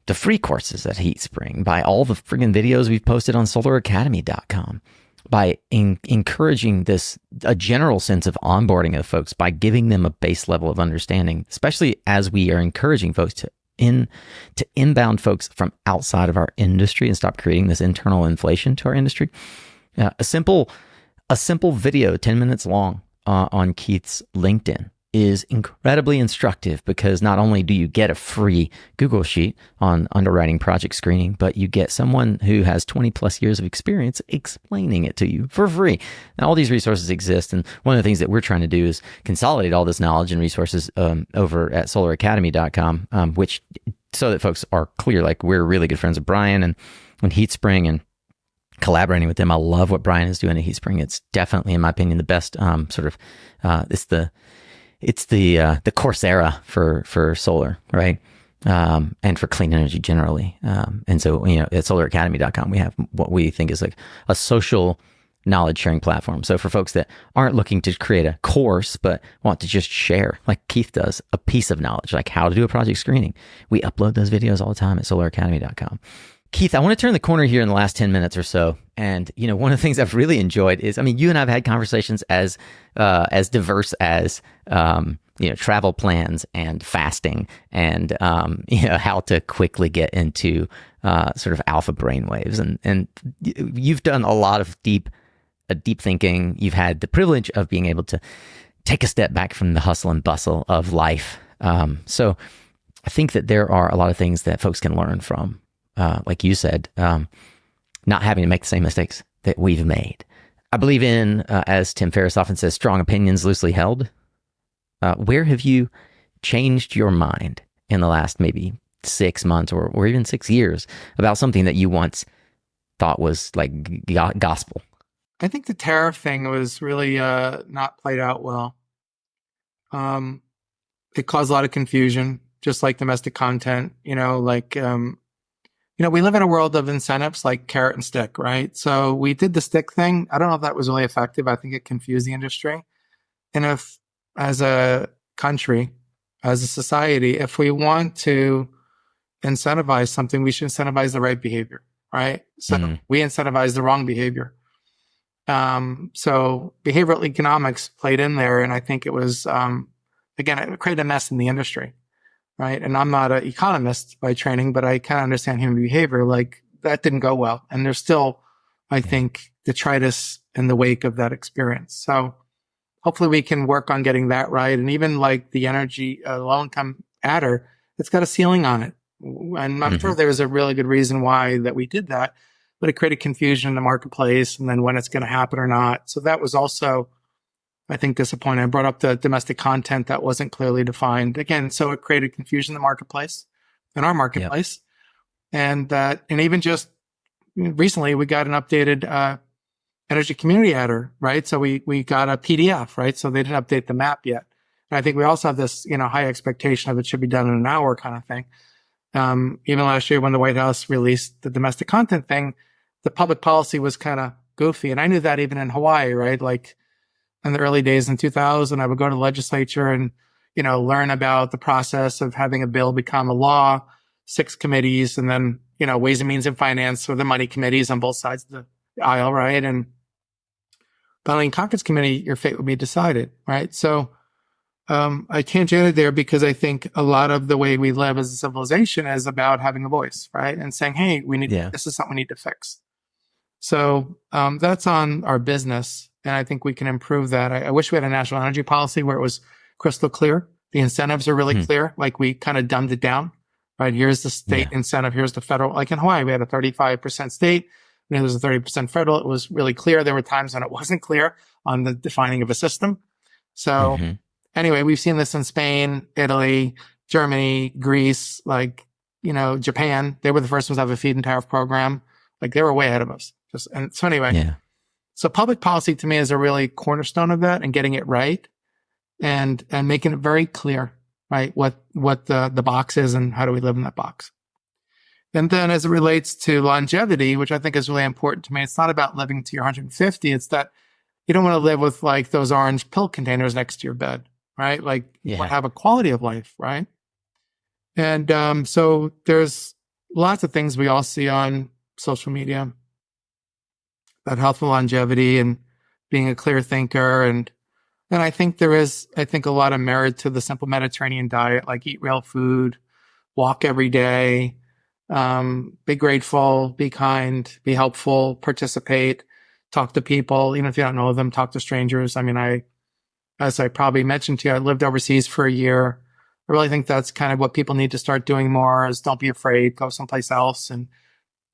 the free courses at HeatSpring, by all the friggin' videos we've posted on solaracademy.com, by encouraging a general sense of onboarding of folks, by giving them a base level of understanding, especially as we are encouraging folks to inbound folks from outside of our industry and stop creating this internal inflation to our industry. A simple video, 10 minutes long, on Keith's LinkedIn is incredibly instructive, because not only do you get a free Google sheet on underwriting project screening, but you get someone who has 20 plus years of experience explaining it to you for free. Now, all these resources exist, and one of the things that we're trying to do is consolidate all this knowledge and resources over at solaracademy.com, which, so that folks are clear, we're really good friends with Brian and HeatSpring, and collaborating with them. I love what Brian is doing at HeatSpring. It's definitely, in my opinion, the best it's the Coursera for solar, right? And for clean energy generally. And so, at solaracademy.com, we have what we think is a social knowledge sharing platform. So for folks that aren't looking to create a course, but want to just share, like Keith does, a piece of knowledge, like how to do a project screening, we upload those videos all the time at solaracademy.com. Keith, I want to turn the corner here in the last 10 minutes or so. And, one of the things I've really enjoyed is, you and I have had conversations as diverse as, travel plans and fasting and, how to quickly get into, sort of alpha brainwaves. And you've done a lot of deep thinking. You've had the privilege of being able to take a step back from the hustle and bustle of life. So I think that there are a lot of things that folks can learn from. Like you said, not having to make the same mistakes that we've made. I believe in, as Tim Ferriss often says, strong opinions loosely held. Where have you changed your mind in the last maybe 6 months or even 6 years about something that you once thought was gospel? I think the tariff thing was really not played out well. It caused a lot of confusion, just like domestic content, we live in a world of incentives like carrot and stick, right? So we did the stick thing. I don't know if that was really effective. I think it confused the industry. And if, as a country, as a society, if we want to incentivize something, we should incentivize the right behavior, right? So we incentivize the wrong behavior. So behavioral economics played in there. And I think it was, again, it created a mess in the industry, right? And I'm not an economist by training, but I kind of understand human behavior. Like that didn't go well. And there's still, I think, detritus in the wake of that experience. So hopefully we can work on getting that right. And even like the energy, low income adder, it's got a ceiling on it. And I'm sure there was a really good reason why that we did that, but it created confusion in the marketplace and then when it's going to happen or not. So that was also, I think, disappointing. I brought up the domestic content that wasn't clearly defined again. So it created confusion in the marketplace, in our marketplace. Yep. And even just recently we got an updated, energy community adder, right? So we got a PDF, right? So they didn't update the map yet. And I think we also have this, high expectation of it should be done in an hour kind of thing. Even last year when the White House released the domestic content thing, the public policy was kind of goofy. And I knew that even in Hawaii, right? Like in the early days in 2000, I would go to the legislature and, learn about the process of having a bill become a law, 6 committees, and then, Ways and Means and Finance or the money committees on both sides of the aisle, right? And finally in Conference Committee, your fate would be decided, right? So I tangentied there because I think a lot of the way we live as a civilization is about having a voice, right? And saying, hey, this is something we need to fix. So that's on our business. And I think we can improve that. I wish we had a national energy policy where it was crystal clear. The incentives are really clear. Like we kind of dumbed it down, right? Here's the state incentive. Here's the federal. Like in Hawaii, we had a 35% state. And there was a 30% federal. It was really clear. There were times when it wasn't clear on the defining of a system. So anyway, we've seen this in Spain, Italy, Germany, Greece, Japan. They were the first ones to have a feed-in tariff program. Like they were way ahead of us. So public policy to me is a really cornerstone of that and getting it right and making it very clear, right? What the box is and how do we live in that box. And then as it relates to longevity, which I think is really important to me, it's not about living to your 150. It's that you don't want to live with like those orange pill containers next to your bed, right? Like you want to have a quality of life, right? And so there's lots of things we all see on social media about healthful longevity and being a clear thinker. And I think there is, a lot of merit to the simple Mediterranean diet, like eat real food, walk every day, be grateful, be kind, be helpful, participate, talk to people, even if you don't know them, talk to strangers. I mean, as I probably mentioned to you, I lived overseas for a year. I really think that's kind of what people need to start doing more is don't be afraid, go someplace else and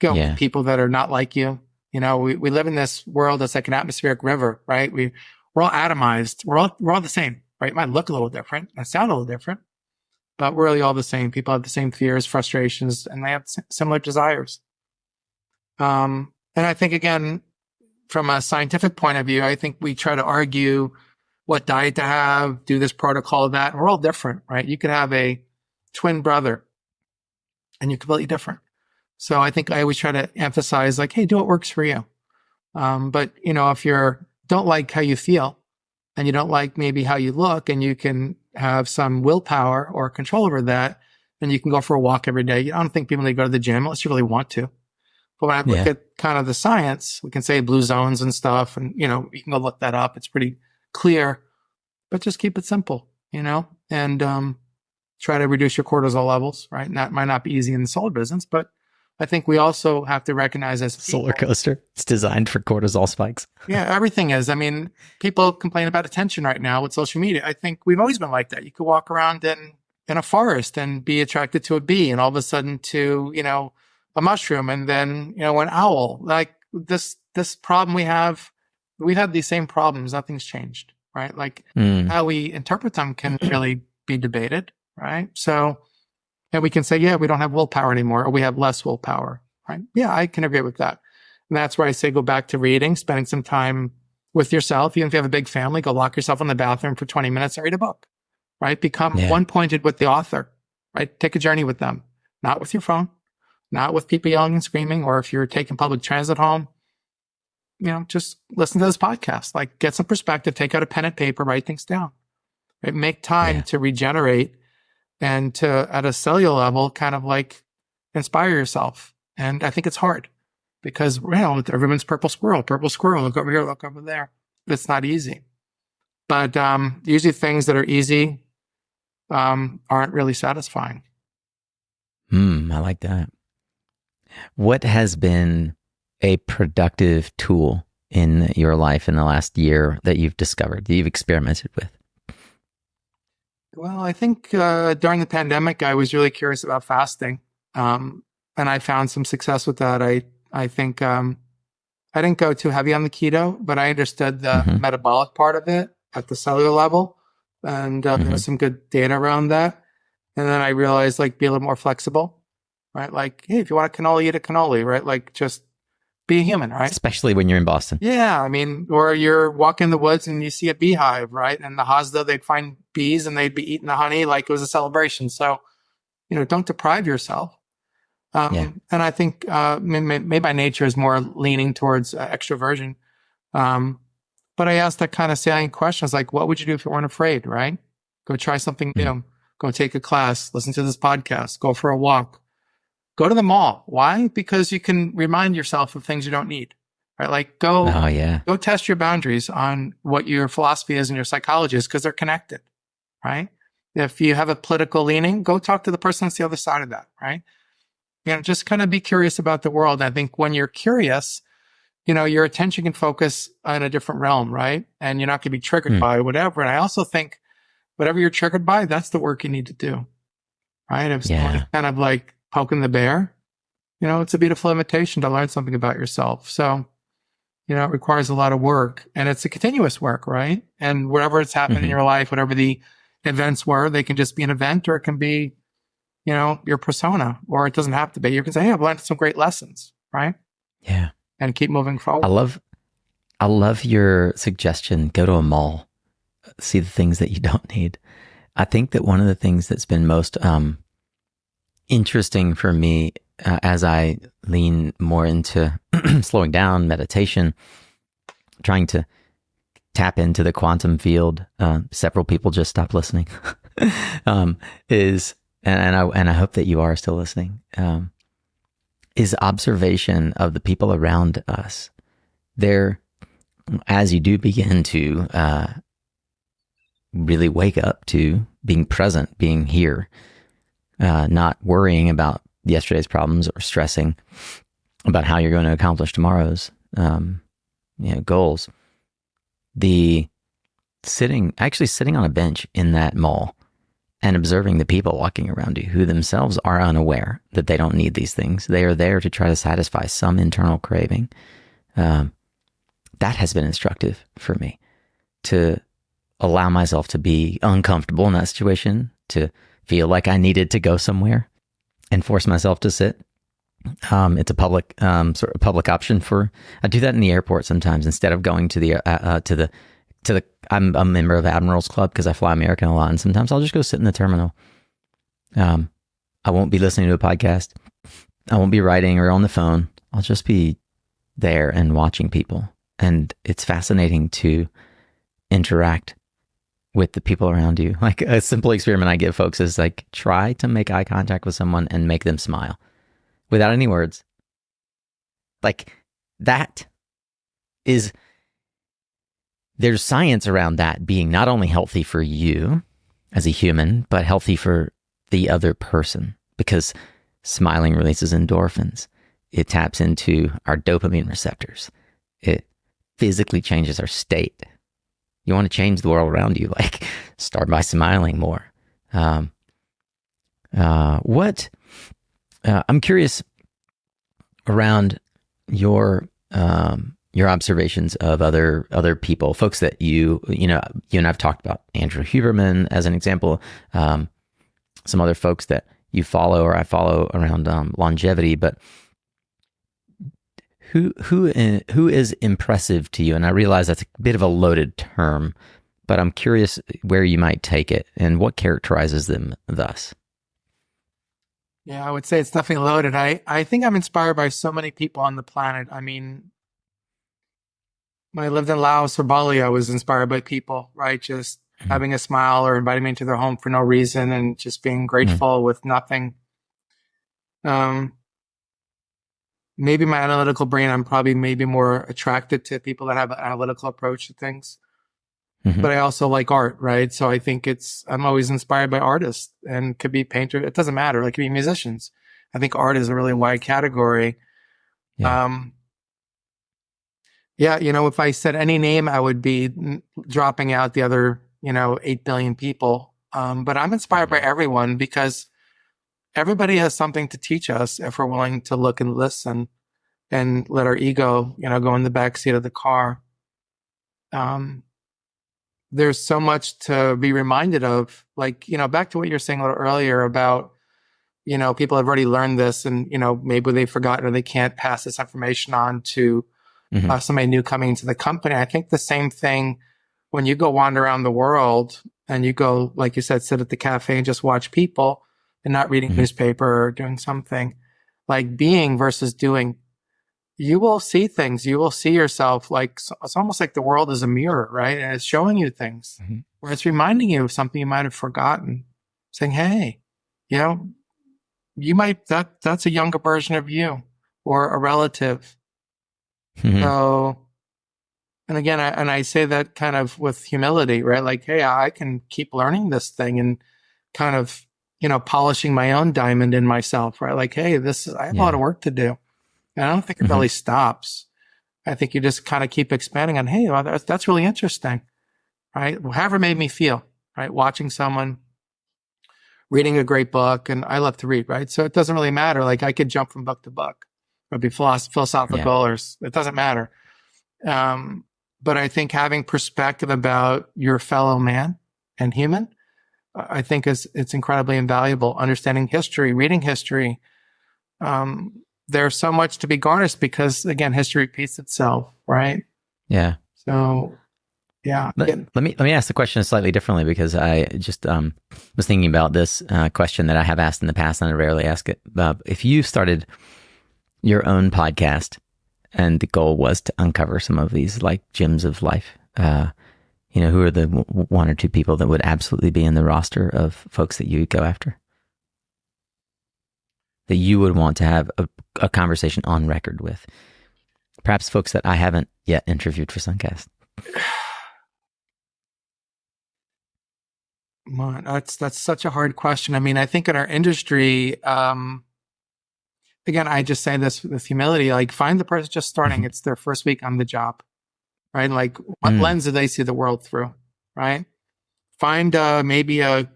go with people that are not like you. We live in this world that's like an atmospheric river, right? We're all atomized. We're all the same, right? It might look a little different and sound a little different, but we're really all the same. People have the same fears, frustrations, and they have similar desires. And I think, again, from a scientific point of view, I think we try to argue what diet to have, do this protocol, that. And we're all different, right? You could have a twin brother and you're completely different. So I think I always try to emphasize like, hey, do what works for you. But if don't like how you feel and you don't like maybe how you look and you can have some willpower or control over that, then you can go for a walk every day. I don't think people need to go to the gym unless you really want to. But when I look at kind of the science, we can say blue zones and stuff and, you can go look that up. It's pretty clear, but just keep it simple, and try to reduce your cortisol levels, right? And that might not be easy in the solar business, but I think we also have to recognize as people, solar coaster. It's designed for cortisol spikes. Yeah, everything is. I mean, people complain about attention right now with social media. I think we've always been like that. You could walk around in a forest and be attracted to a bee and all of a sudden to, a mushroom and then, an owl. Like this problem we've had these same problems. Nothing's changed, right? Like how we interpret them can really be debated, right? So, and we can say, yeah, we don't have willpower anymore, or we have less willpower, right? Yeah, I can agree with that. And that's where I say go back to reading, spending some time with yourself. Even if you have a big family, go lock yourself in the bathroom for 20 minutes and read a book, right? Become one-pointed with the author, right? Take a journey with them, not with your phone, not with people yelling and screaming, or if you're taking public transit home, just listen to this podcast, like get some perspective, take out a pen and paper, write things down, right? Make time to regenerate and to, at a cellular level, kind of like inspire yourself. And I think it's hard because, everyone's purple squirrel, look over here, look over there. It's not easy. But usually things that are easy aren't really satisfying. I like that. What has been a productive tool in your life in the last year that you've discovered, that you've experimented with? Well, I think during the pandemic, I was really curious about fasting, and I found some success with that. I think I didn't go too heavy on the keto, but I understood the metabolic part of it at the cellular level, and there's some good data around that. And then I realized, like, be a little more flexible, right? Like, hey, if you want a cannoli, eat a cannoli, right? Like, just be a human, right? Especially when you're in Boston. Yeah, I mean, or you're walking in the woods and you see a beehive, right? And the Hasda, they'd find bees and they'd be eating the honey like it was a celebration. So, don't deprive yourself. And I think maybe by nature is more leaning towards extroversion. But I asked that kind of salient questions like, what would you do if you weren't afraid, right? Go try something new. Go take a class, listen to this podcast, go for a walk, go to the mall. Why? Because you can remind yourself of things you don't need, right? Like go test your boundaries on what your philosophy is and your psychology is, because they're connected, right? If you have a political leaning, go talk to the person that's the other side of that, right? Just kind of be curious about the world. I think when you're curious, your attention can focus on a different realm, right? And you're not going to be triggered by whatever. And I also think whatever you're triggered by, that's the work you need to do, right? If someone's kind of like poking the bear, it's a beautiful invitation to learn something about yourself. So, it requires a lot of work, and it's a continuous work, right? And whatever it's happened in your life, whatever the events were, they can just be an event, or it can be, your persona, or it doesn't have to be. You can say, hey, I've learned some great lessons, right? Yeah. And keep moving forward. I love your suggestion. Go to a mall, see the things that you don't need. I think that one of the things that's been most interesting for me as I lean more into slowing down, meditation, trying to tap into the quantum field. Several people just stopped listening. And I hope that you are still listening. Is observation of the people around us. There, as you do begin to really wake up to being present, being here, not worrying about yesterday's problems or stressing about how you're going to accomplish tomorrow's goals. Sitting on a bench in that mall and observing the people walking around you who themselves are unaware that they don't need these things. They are there to try to satisfy some internal craving. That has been instructive for me, to allow myself to be uncomfortable in that situation, to feel like I needed to go somewhere and force myself to sit. It's a public sort of public option I do that in the airport sometimes instead of going to the I'm a member of Admirals Club because I fly American a lot, and sometimes I'll just go sit in the terminal. I won't be listening to a podcast. I won't be writing or on the phone. I'll just be there and watching people. And it's fascinating to interact with the people around you. Like a simple experiment I give folks is like, try to make eye contact with someone and make them smile without any words. Like that is... There's science around that being not only healthy for you as a human, but healthy for the other person, because smiling releases endorphins. It taps into our dopamine receptors. It physically changes our state. You want to change the world around you, like start by smiling more. I'm curious around your observations of other people, folks that you and I've talked about Andrew Huberman as an example, some other folks that you follow or I follow around longevity, but who is impressive to you? And I realize that's a bit of a loaded term, but I'm curious where you might take it and what characterizes them thus. Yeah, I would say it's definitely loaded. I think I'm inspired by so many people on the planet. I mean, when I lived in Laos or Bali, I was inspired by people, right? Just having a smile or inviting me into their home for no reason and just being grateful with nothing. maybe my analytical brain, I'm probably maybe more attracted to people that have an analytical approach to things. Mhm. But I also like art, right? So I think I'm always inspired by artists, and could be painter. It doesn't matter. Like, could be musicians. I think art is a really wide category. Yeah. Yeah, if I said any name, I would be dropping out the other, 8 billion people. But I'm inspired by everyone, because everybody has something to teach us if we're willing to look and listen and let our ego, go in the backseat of the car. There's so much to be reminded of, like, back to what you're saying a little earlier about, people have already learned this, and, maybe they've forgotten or they can't pass this information on to Mhm. somebody new coming into the company. I think the same thing when you go wander around the world and you go, like you said, sit at the cafe and just watch people and not reading Mhm. newspaper or doing something, like being versus doing. You will see things. You will see yourself, like, it's almost like the world is a mirror, right? And it's showing you things, Mhm. where it's reminding you of something you might have forgotten, saying, hey, you know, that's a younger version of you or a relative. Mhm. So, and again, I say that kind of with humility, right? Like, hey, I can keep learning this thing and kind of, polishing my own diamond in myself, right? Like, hey, I have a lot Yeah. of work to do. And I don't think it Mhm. really stops. I think you just kind of keep expanding on, hey, well, that's really interesting, right? However made me feel, right? Watching someone, reading a great book, and I love to read, right? So it doesn't really matter. Like, I could jump from book to book, or be Yeah. philosophical, or it doesn't matter. Um, but I think having perspective about your fellow man and human, I think it's incredibly invaluable. Understanding history, reading history. There's so much to be garnished, because again, history repeats itself, right? Yeah. So yeah. Let me ask the question slightly differently, because I just was thinking about this question that I have asked in the past, and I rarely ask it. If you started your own podcast and the goal was to uncover some of these like gems of life, who are the one or two people that would absolutely be in the roster of folks that you would go after, that you would want to have a conversation on record with? Perhaps folks that I haven't yet interviewed for SunCast. Man, that's such a hard question. I mean, I think in our industry, again, I just say this with humility, like, find the person just starting. It's their first week on the job, right? Like, what Mm, lens do they see the world through, right? Find maybe a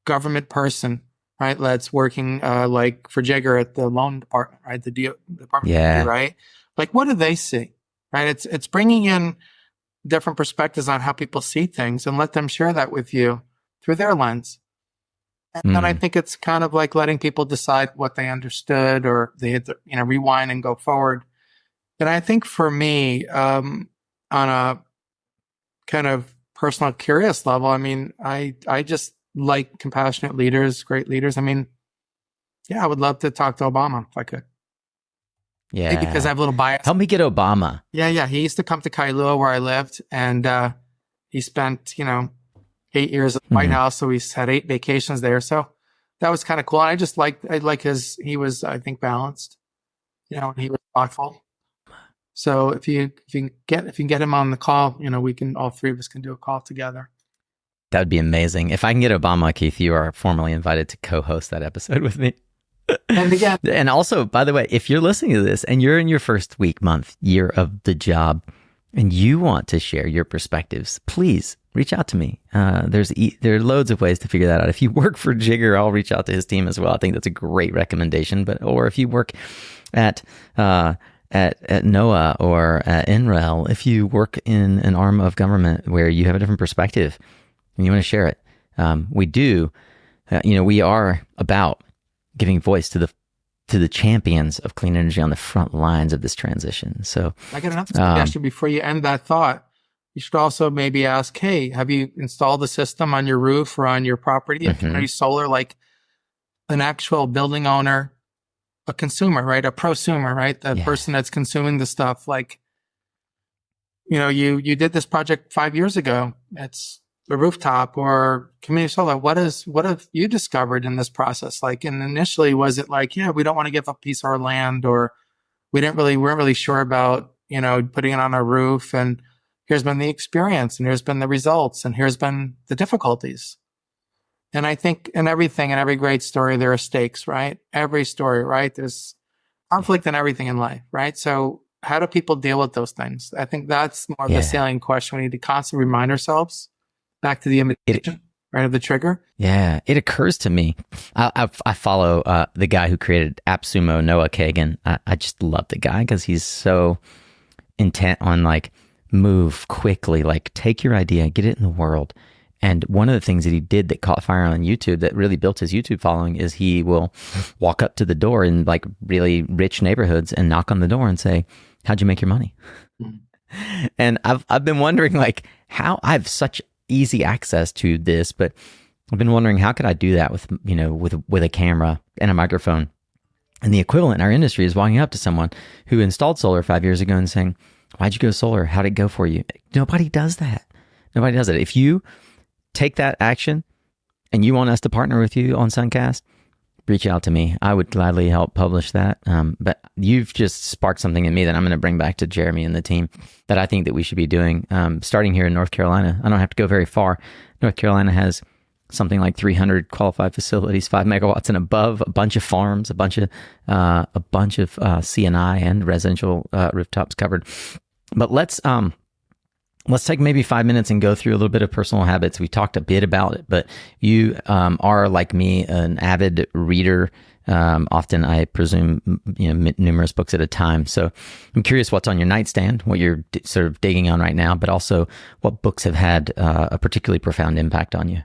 government person, right? That's working like for Jigar at the loan department, right? The department, yeah. right? Like, what do they see, right? It's bringing in different perspectives on how people see things, and let them share that with you through their lens. And then I Mm, think it's kind of like letting people decide what they understood, or they had to, rewind and go forward. And I think for me, on a kind of personal, curious level, I mean, I just like compassionate leaders, great leaders. I mean, yeah, I would love to talk to Obama if I could. Maybe because I yeah. have a little bias. Help me get Obama. Yeah. He used to come to Kailua where I lived, and he spent, 8 years at the White Mhm. House, so he's had 8 vacations there. So that was kind of cool. And I like he was, I think, balanced, and he was thoughtful. So if you can get him on the call, we can, all three of us can do a call together. That would be amazing. If I can get Obama, Keith, you are formally invited to co-host that episode with me. And again, And also, by the way, if you're listening to this and you're in your first week, month, year of the job, and you want to share your perspectives, please reach out to me. There are loads of ways to figure that out. If you work for Jigar, I'll reach out to his team as well. I think that's a great recommendation. Or if you work at NOAA or at NREL, if you work in an arm of government where you have a different perspective and you want to share it, we do. We are about giving voice to the champions of clean energy on the front lines of this transition. So I got another suggestion before you end that thought. You should also maybe ask, hey, have you installed the system on your roof or on your property, a community solar, like an actual building owner, a consumer, right? A prosumer, right? The person that's consuming the stuff. Like, you did this project 5 years ago. It's the rooftop or community solar. What have you discovered in this process? Like, and initially, was it like, yeah, we don't want to give up a piece of our land, or we weren't really sure about, putting it on our roof, and here's been the experience, and here's been the results, and here's been the difficulties. And I think in every great story, there are stakes, right? Every story, right? There's conflict in everything in life, right? So how do people deal with those things? I think that's more of the salient question. We need to constantly remind ourselves back to the invitation, right, of the trigger. Yeah, it occurs to me. I follow the guy who created AppSumo, Noah Kagan. I just love the guy because he's so intent on like move quickly, like take your idea, get it in the world. And one of the things that he did that caught fire on YouTube that really built his YouTube following is he will walk up to the door in like really rich neighborhoods and knock on the door and say, "How'd you make your money?" Mm-hmm. And I've been wondering like how I have such easy access to this, but I've been wondering how could I do that with with a camera and a microphone. And the equivalent in our industry is walking up to someone who installed solar 5 years ago and saying, "Why'd you go solar? How'd it go for you?" Nobody does that. Nobody does it. If you take that action and you want us to partner with you on SunCast, reach out to me. I would gladly help publish that. But you've just sparked something in me that I'm going to bring back to Jeremy and the team that I think that we should be doing, starting here in North Carolina. I don't have to go very far. North Carolina has something like 300 qualified facilities, 5 megawatts and above, a bunch of farms, a bunch of C&I and residential rooftops covered. But let's take maybe 5 minutes and go through a little bit of personal habits. We talked a bit about it, but you are like me, an avid reader. Often, I presume, numerous books at a time. So I'm curious what's on your nightstand, what you're sort of digging on right now, but also what books have had a particularly profound impact on you.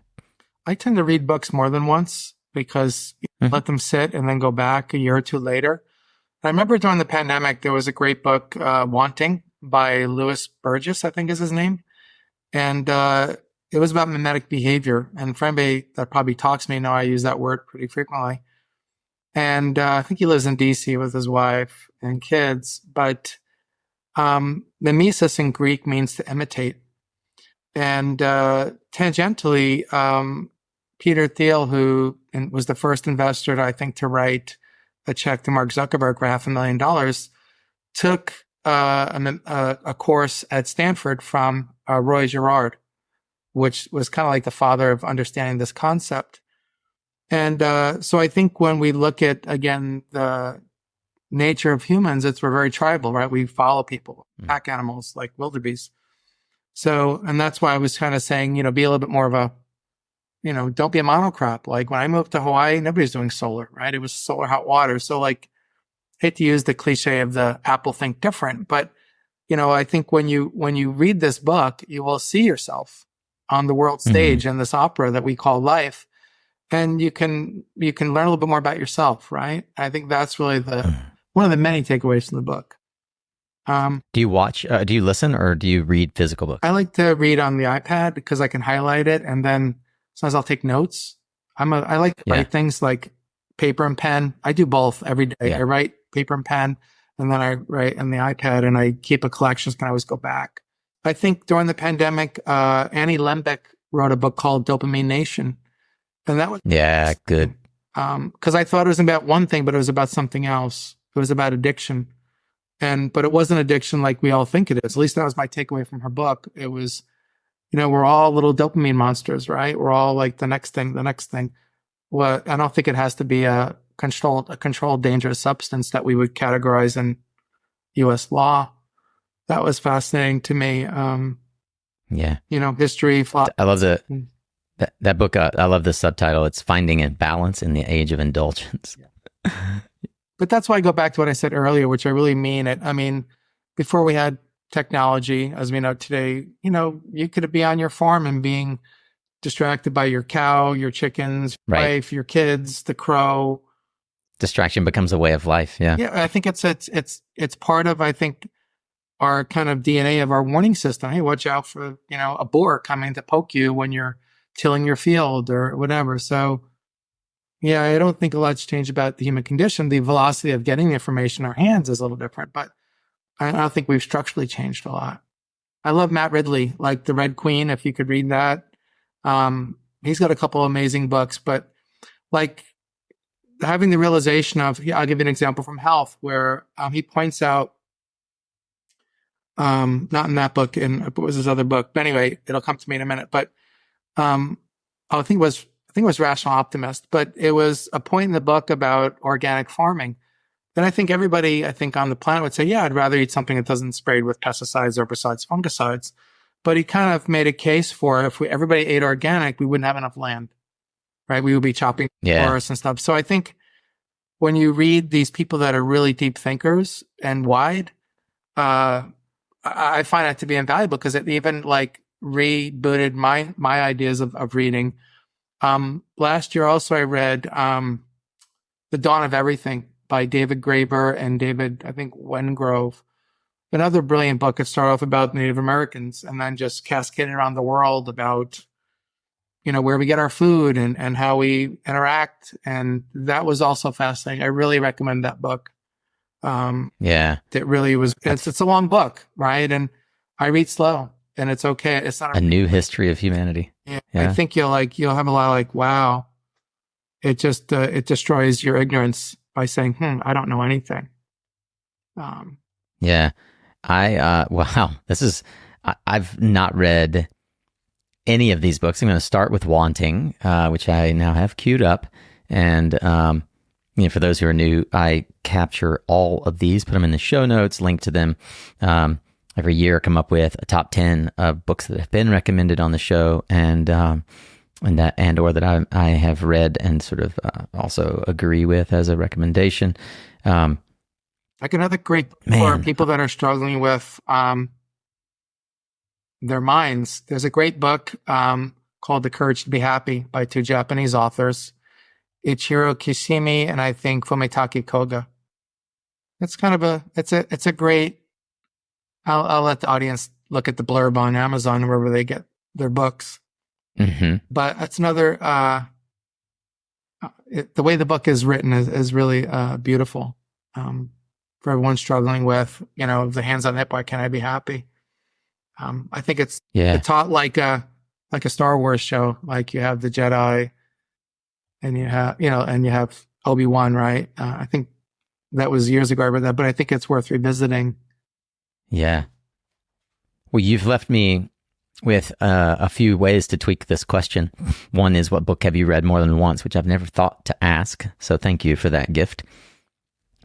I tend to read books more than once because let them sit and then go back a year or two later. I remember during the pandemic, there was a great book, Wanting, by Louis Burgess, I think is his name. And it was about mimetic behavior. And for anybody that probably talks to me know I use that word pretty frequently. And I think he lives in DC with his wife and kids. But mimesis in Greek means to imitate. And tangentially, Peter Thiel, who was the first investor, I think, to write a check to Mark Zuckerberg for $500,000, took a course at Stanford from Roy Girard, which was kind of like the father of understanding this concept. And so I think when we look at, again, the nature of humans, we're very tribal, right? We follow people, pack animals like wildebeest. So, and that's why I was kind of saying, be a little bit more of a, don't be a monocrop. Like when I moved to Hawaii, nobody's doing solar, right? It was solar hot water. So like, hate to use the cliche of the apple think different, but I think when you read this book, you will see yourself on the world stage in this opera that we call life, and you can learn a little bit more about yourself, right? I think that's really one of the many takeaways from the book. Do you watch? Do you listen, or do you read physical books? I like to read on the iPad because I can highlight it, and then sometimes I'll take notes. I like to write things like paper and pen. I do both every day. Yeah. I write paper and pen, and then I write on the iPad, and I keep a collection so I can always go back. I think during the pandemic, Annie Lembeck wrote a book called Dopamine Nation, and that was good. Because I thought it was about one thing, but it was about something else. It was about addiction, but it wasn't addiction like we all think it is. At least that was my takeaway from her book. It was, we're all little dopamine monsters, right? We're all like the next thing. Well, I don't think it has to be a controlled dangerous substance that we would categorize in U.S. law. That was fascinating to me. History. I love that book. I love the subtitle. It's Finding a Balance in the Age of Indulgence. Yeah. But that's why I go back to what I said earlier, which I really mean it. I mean, before we had technology, as we know today, you could be on your farm and being distracted by your cow, your chickens, your wife, your kids, the crow. Distraction becomes a way of life. Yeah. Yeah. I think it's part of, I think, our kind of DNA of our warning system. Hey, watch out for, a boar coming to poke you when you're tilling your field or whatever. So yeah, I don't think a lot's changed about the human condition. The velocity of getting the information in our hands is a little different, but I don't think we've structurally changed a lot. I love Matt Ridley, like The Red Queen, if you could read that. He's got a couple amazing books, but like having the realization of, I'll give you an example from health where he points out, not in that book, and what was his other book? But anyway, it'll come to me in a minute. But I think it was Rational Optimist, but it was a point in the book about organic farming. Then I think everybody, on the planet would say, yeah, I'd rather eat something that doesn't sprayed with pesticides, herbicides, fungicides. But he kind of made a case for if everybody ate organic, we wouldn't have enough land, right? We would be chopping forests and stuff. So I think when you read these people that are really deep thinkers and wide, I find that to be invaluable because it even like rebooted my ideas of reading. Last year also I read The Dawn of Everything by David Graeber and David, I think, Wengrove. Another brilliant book. It started off about Native Americans and then just cascaded around the world about, where we get our food and how we interact. And that was also fascinating. I really recommend that book. It really was, it's a long book, right? And I read slow and it's okay. It's not a new history of humanity. Yeah. I think you'll have a lot of wow. It just, it destroys your ignorance by saying, I don't know anything. Wow. I've not read any of these books. I'm going to start with Wanting, which I now have queued up. And, for those who are new, I capture all of these, put them in the show notes, link to them. Every year I come up with a top 10 of books that have been recommended on the show or that I have read and sort of also agree with as a recommendation. Like another great book for people that are struggling with their minds. There's a great book called The Courage to Be Happy by two Japanese authors, Ichiro Kishimi and I think Fumitake Koga. It's kind of it's a great, I'll let the audience look at the blurb on Amazon, wherever they get their books. Mm-hmm. But it's another, the way the book is written is really beautiful. For everyone struggling with, the hands on hip, why can't I be happy? I think it's taught like a Star Wars show. Like you have the Jedi and you have Obi-Wan, right? I think that was years ago I read that, but I think it's worth revisiting. Yeah. Well, you've left me with a few ways to tweak this question. One is, what book have you read more than once, which I've never thought to ask. So thank you for that gift.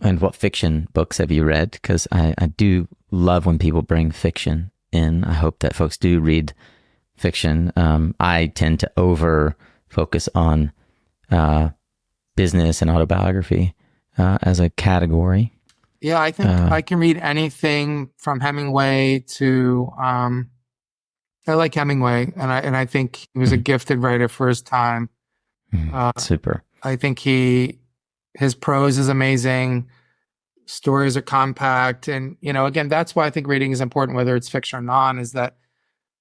And what fiction books have you read? Because I do love when people bring fiction in. I hope that folks do read fiction. I tend to over focus on business and autobiography as a category. Yeah, I think I can read anything from Hemingway to I like Hemingway, and I think he was a gifted writer for his time. Super. I think his prose is amazing. Stories are compact. And, again, that's why I think reading is important, whether it's fiction or non, is that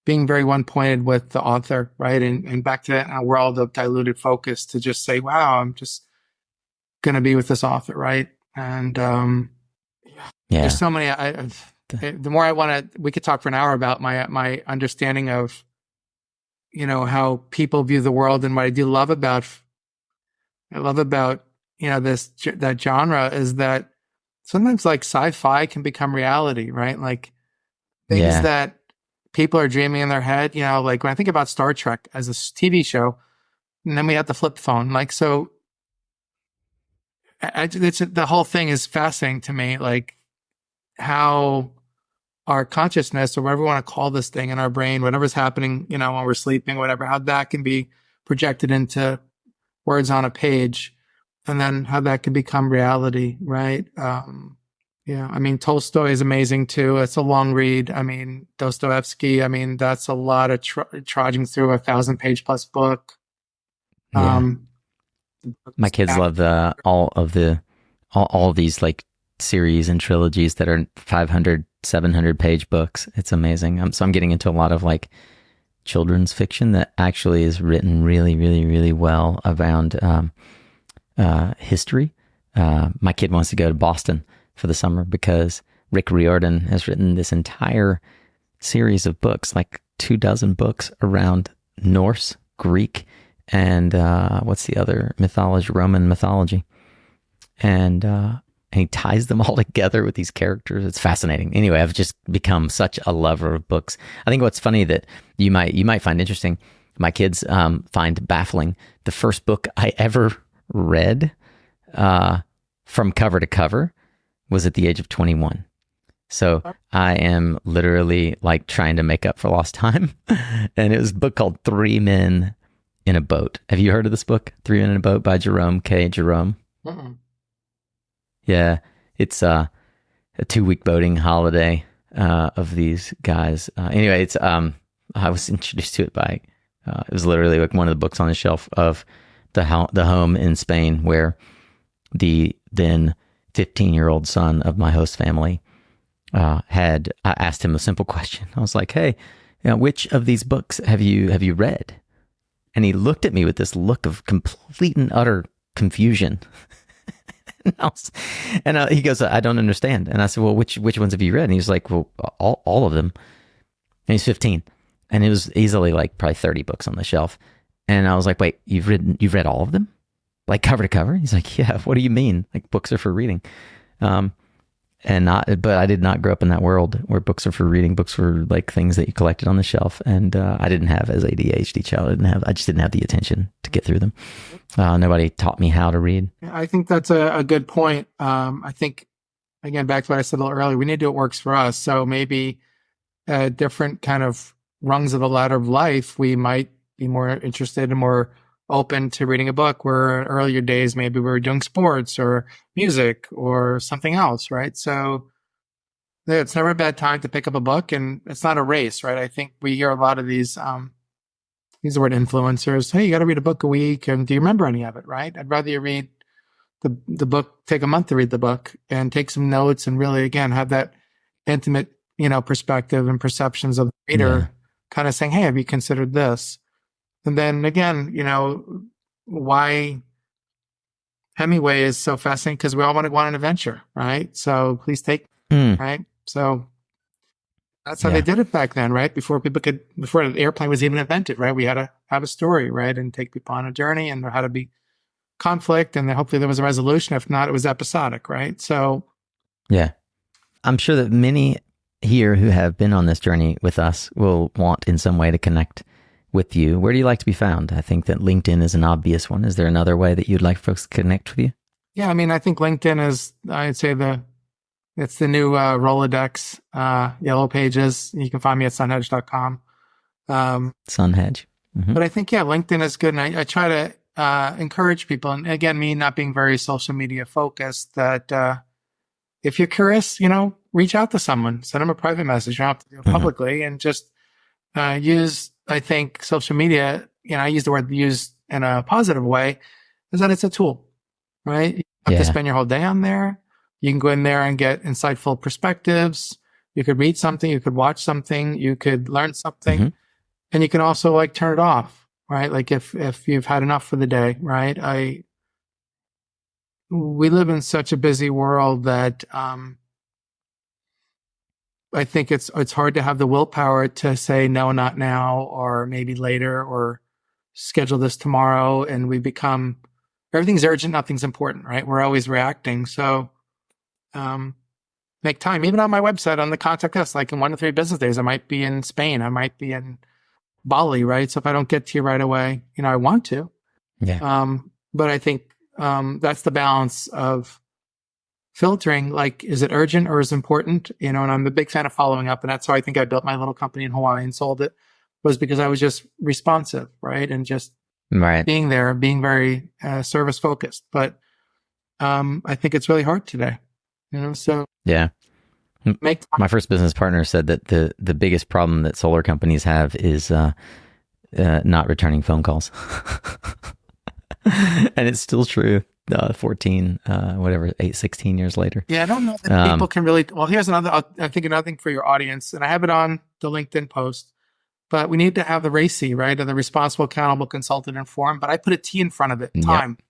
being very one-pointed with the author, right? And back to that world of diluted focus to just say, wow, I'm just going to be with this author, right? And there's so many, the more I want to, we could talk for an hour about my understanding of, how people view the world. And what I do love about, that genre is that sometimes like sci-fi can become reality, right? Like things that people are dreaming in their head, like when I think about Star Trek as a TV show, and then we have the flip phone. Like, so the whole thing is fascinating to me, like how our consciousness, or whatever we want to call this thing in our brain, whatever's happening, when we're sleeping, whatever, how that can be projected into words on a page, and then how that can become reality, right? Tolstoy is amazing too. It's a long read. Dostoevsky, that's a lot of trudging through a 1,000-page plus book. My kids love all of these like series and trilogies that are 500, 700 page books. It's amazing. So I'm getting into a lot of like children's fiction that actually is written really, really, really well around history. My kid wants to go to Boston for the summer because Rick Riordan has written this entire series of books, like 24 books around Norse, Greek, and what's the other mythology? Roman mythology. and he ties them all together with these characters. It's fascinating. Anyway, I've just become such a lover of books. I think what's funny that you might find interesting, my kids find baffling. The first book I ever read from cover to cover was at the age of 21. So I am literally like trying to make up for lost time. And it was a book called Three Men in a Boat. Have you heard of this book, Three Men in a Boat by Jerome K. Jerome? Mm-mm. Yeah, it's a 2-week boating holiday of these guys. Anyway, it's I was introduced to it by it was literally like one of the books on the shelf of the home in Spain where the then 15-year-old son of my host family I asked him a simple question. I was like, "Hey, which of these books have you read?" And he looked at me with this look of complete and utter confusion. And he goes, "I don't understand." And I said, "Well, which ones have you read?" And he's like, "Well, all of them." And he's 15, and it was easily like probably 30 books on the shelf. And I was like, "Wait, you've read all of them, like cover to cover?" He's like, "Yeah." What do you mean? Like books are for reading? But I did not grow up in that world where books are for reading. Books were like things that you collected on the shelf, and I didn't have, as ADHD child, I just didn't have the attention to get through them. Nobody taught me how to read. I think that's a good point. I think, again, back to what I said a little earlier, we need to do what works for us. So maybe different kind of rungs of the ladder of life, we might be more interested and more open to reading a book, where in earlier days, maybe we were doing sports or music or something else, right? So yeah, it's never a bad time to pick up a book, and it's not a race, right? I think we hear a lot of these the word influencers. Hey, you got to read a book a week, and do you remember any of it, right? I'd rather you read the book, take a month to read the book and take some notes and really, again, have that intimate, perspective and perceptions of the reader, kind of saying, hey, have you considered this? And then again, why Hemingway is so fascinating, because we all want to go on an adventure, right? So please take, right? So that's how they did it back then, right? Before the airplane was even invented, right? We had to have a story, right? And take people on a journey, and there had to be conflict, and then hopefully there was a resolution. If not, it was episodic, right? So, yeah, I'm sure that many here who have been on this journey with us will want in some way to connect with you. Where do you like to be found? I think that LinkedIn is an obvious one. Is there another way that you'd like folks to connect with you? Yeah, I mean, I think LinkedIn is, I'd say it's the new Rolodex, Yellow Pages. You can find me at sunhedge.com. SunHedge. Mm-hmm. But I think, LinkedIn is good. And I try to encourage people, and again, me not being very social media focused, that if you're curious, reach out to someone, send them a private message. You don't have to do it publicly, and just use, I think, social media, I use the word use in a positive way, is that it's a tool, right? You don't have to spend your whole day on there. You can go in there and get insightful perspectives. You could read something, you could watch something, you could learn something, and you can also like turn it off, right? Like if you've had enough for the day, right? We live in such a busy world that I think it's hard to have the willpower to say no, not now, or maybe later, or schedule this tomorrow. And we become, everything's urgent, nothing's important, right? We're always reacting. So make time, even on my website, on the contact us, like in 1 to 3 business days, I might be in Spain, I might be in Bali, right? So if I don't get to you right away, I want to. Yeah. But I think that's the balance of filtering, like, is it urgent or is it important? And I'm a big fan of following up. And that's how I think I built my little company in Hawaii and sold it, was because I was just responsive, right? And just being there, being very service focused. But I think it's really hard today, so. Yeah. My first business partner said that the biggest problem that solar companies have is not returning phone calls. And it's still true. 16 years later. Yeah, I don't know that people can really. Well, here's another thing for your audience, and I have it on the LinkedIn post, but we need to have the RACI, right? Or the responsible, accountable, consultant, informed. But I put a T in front of it, time. Yep.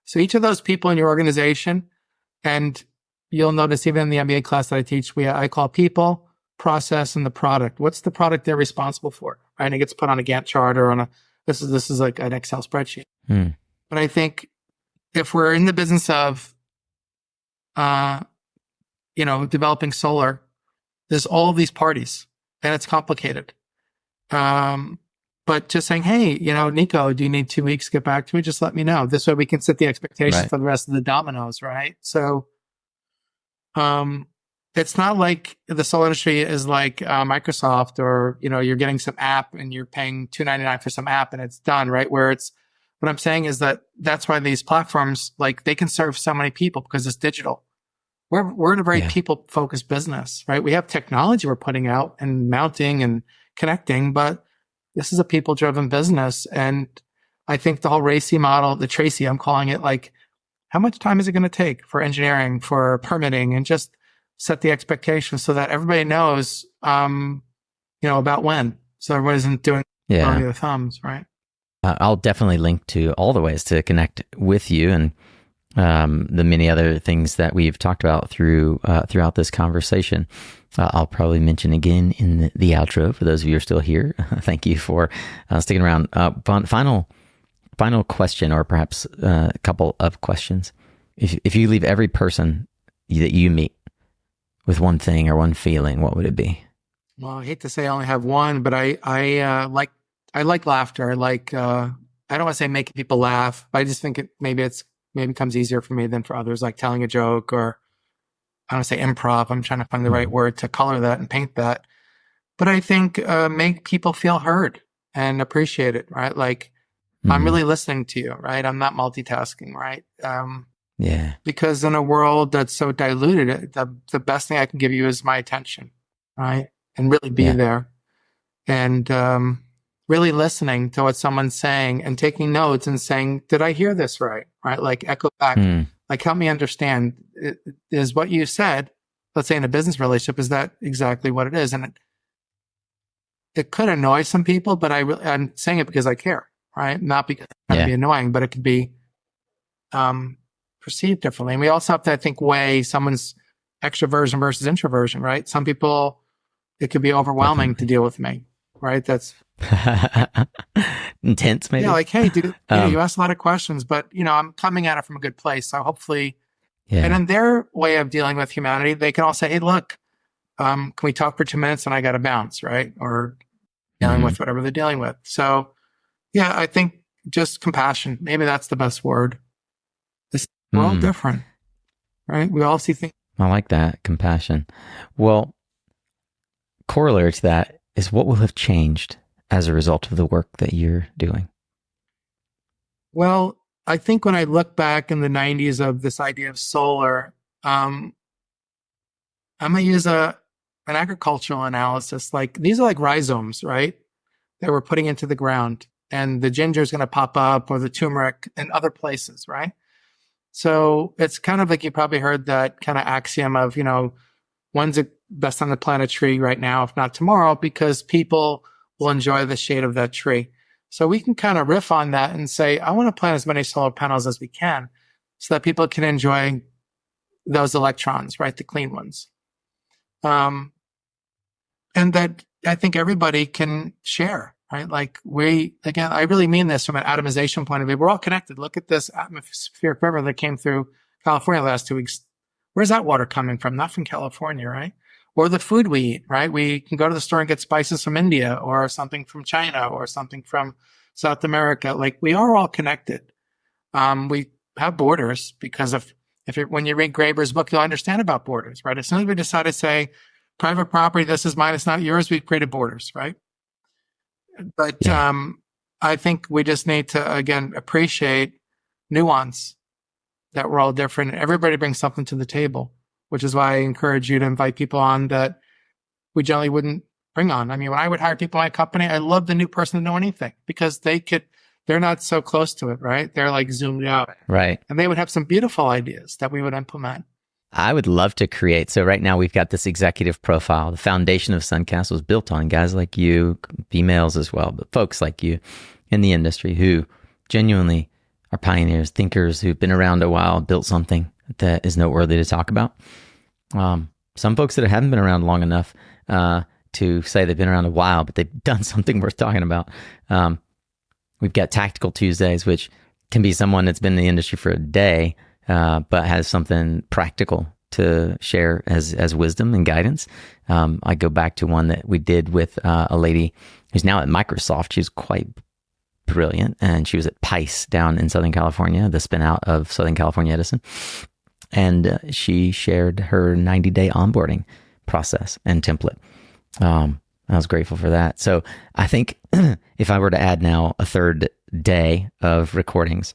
So each of those people in your organization, and you'll notice even in the MBA class that I teach, I call people, process, and the product. What's the product they're responsible for, right? And it gets put on a Gantt chart or on this is like an Excel spreadsheet. But I think, if we're in the business of uh, developing solar, there's all of these parties and it's complicated. But just saying, hey, Nico, do you need 2 weeks to get back to me? Just let me know. This way we can set the expectations Right. for the rest of the dominoes, right? So, it's not like the solar industry is like Microsoft, or you're getting some app and you're paying $2.99 for some app and it's done, right? What I'm saying is that's why these platforms, like, they can serve so many people because it's digital. We're in a very people focused business, right? We have technology we're putting out and mounting and connecting, but this is a people driven business. And I think the whole RACI model, the Tracy, I'm calling it, like, how much time is it going to take for engineering, for permitting, and just set the expectations so that everybody knows, about when, so everybody isn't doing the thumbs, right? I'll definitely link to all the ways to connect with you and the many other things that we've talked about throughout this conversation. I'll probably mention again in the outro for those of you who are still here. Thank you for sticking around. Final question, or perhaps a couple of questions. If you leave every person that you meet with one thing or one feeling, what would it be? Well, I hate to say I only have one, but I like laughter. I don't want to say making people laugh, but I just think maybe comes easier for me than for others, like telling a joke, or I don't want to say improv. I'm trying to find the right word to color that and paint that. But I think make people feel heard and appreciated, right? Like, I'm really listening to you, right? I'm not multitasking, right? Because in a world that's so diluted, the best thing I can give you is my attention, right? And really be there. And really listening to what someone's saying and taking notes and saying, did I hear this right? Right? Like, echo back, like, help me understand. Is what you said, let's say in a business relationship, is that exactly what it is? And it could annoy some people, but I'm saying it because I care, right? Not because it's going to be annoying, but it could be perceived differently. And we also have to, I think, weigh someone's extroversion versus introversion, right? Some people, it could be overwhelming to deal with me, right? That's intense, maybe. Yeah, like, hey, dude, you asked a lot of questions, but I'm coming at it from a good place. So hopefully, and in their way of dealing with humanity, they can all say, hey, look, can we talk for 2 minutes and I got to bounce, right? Or dealing with whatever they're dealing with. So yeah, I think just compassion. Maybe that's the best word. We're all different, right? We all see things. I like that, compassion. Well, corollary to that is, what will have changed as a result of the work that you're doing? Well, I think when I look back in the 90s of this idea of solar, I'm going to use an agricultural analysis. Like, these are like rhizomes, right? That we're putting into the ground, and the ginger is going to pop up, or the turmeric in other places, right? So it's kind of like, you probably heard that kind of axiom of, one's the best on the planet tree right now, if not tomorrow, because people will enjoy the shade of that tree. So we can kind of riff on that and say, I want to plant as many solar panels as we can so that people can enjoy those electrons, right? The clean ones. And that I think everybody can share, right? Like, again, I really mean this from an atomization point of view. We're all connected. Look at this atmospheric river that came through California the last 2 weeks. Where's that water coming from? Not from California, right? Or the food we eat, right? We can go to the store and get spices from India, or something from China, or something from South America. Like, we are all connected. We have borders because when you read Graeber's book, you'll understand about borders, right? As soon as we decide to say, private property, this is mine, it's not yours, we've created borders, right? But I think we just need to, again, appreciate nuance, that we're all different. Everybody brings something to the table, which is why I encourage you to invite people on that we generally wouldn't bring on. I mean, when I would hire people in my company, I love the new person to know anything, because they're not so close to it, right? They're like zoomed out. Right. And they would have some beautiful ideas that we would implement. I would love to create. So right now we've got this executive profile. The foundation of SunCast was built on guys like you, females as well, but folks like you in the industry who genuinely are pioneers, thinkers who've been around a while, built something that is noteworthy to talk about. Some folks that haven't been around long enough to say they've been around a while, but they've done something worth talking about. We've got Tactical Tuesdays, which can be someone that's been in the industry for a day but has something practical to share as wisdom and guidance. I go back to one that we did with a lady who's now at Microsoft. She's quite brilliant, and she was at Pice down in Southern California, the spin out of Southern California Edison. And she shared her 90-day onboarding process and template. I was grateful for that. So I think if I were to add now a third day of recordings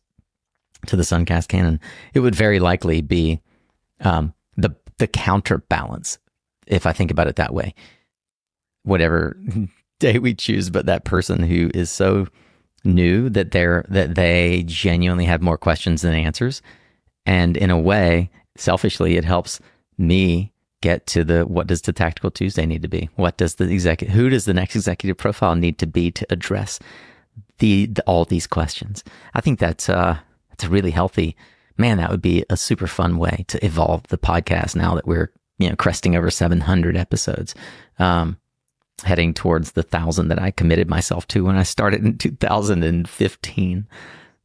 to the SunCast canon, it would very likely be the counterbalance, if I think about it that way. Whatever day we choose, but that person who is so new that they genuinely have more questions than answers. And in a way, selfishly, it helps me get to what does the Tactical Tuesday need to be? Who does the next executive profile need to be to address all these questions? I think that's a really healthy, man, that would be a super fun way to evolve the podcast now that we're, cresting over 700 episodes, heading towards the 1,000 that I committed myself to when I started in 2015.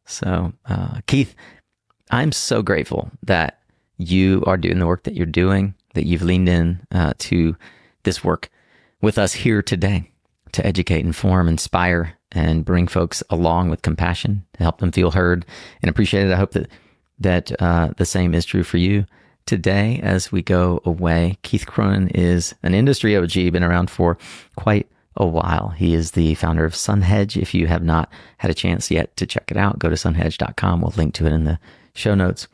So, Keith, I'm so grateful that you are doing the work that you're doing, that you've leaned in to this work with us here today to educate, inform, inspire, and bring folks along with compassion to help them feel heard and appreciated. I hope that the same is true for you today as we go away. Keith Cronin is an industry OG, been around for quite a while. He is the founder of SunHedge. If you have not had a chance yet to check it out, go to sunhedge.com. We'll link to it in the show notes.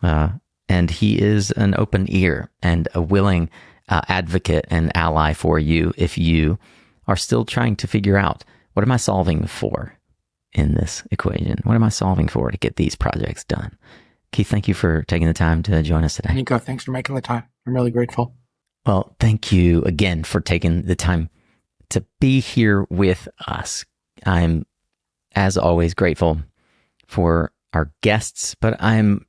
And he is an open ear and a willing advocate and ally for you if you are still trying to figure out, what am I solving for in this equation? What am I solving for to get these projects done? Keith, thank you for taking the time to join us today. Nico, thanks for making the time. I'm really grateful. Well, thank you again for taking the time to be here with us. I'm, as always, grateful for our guests, but I'm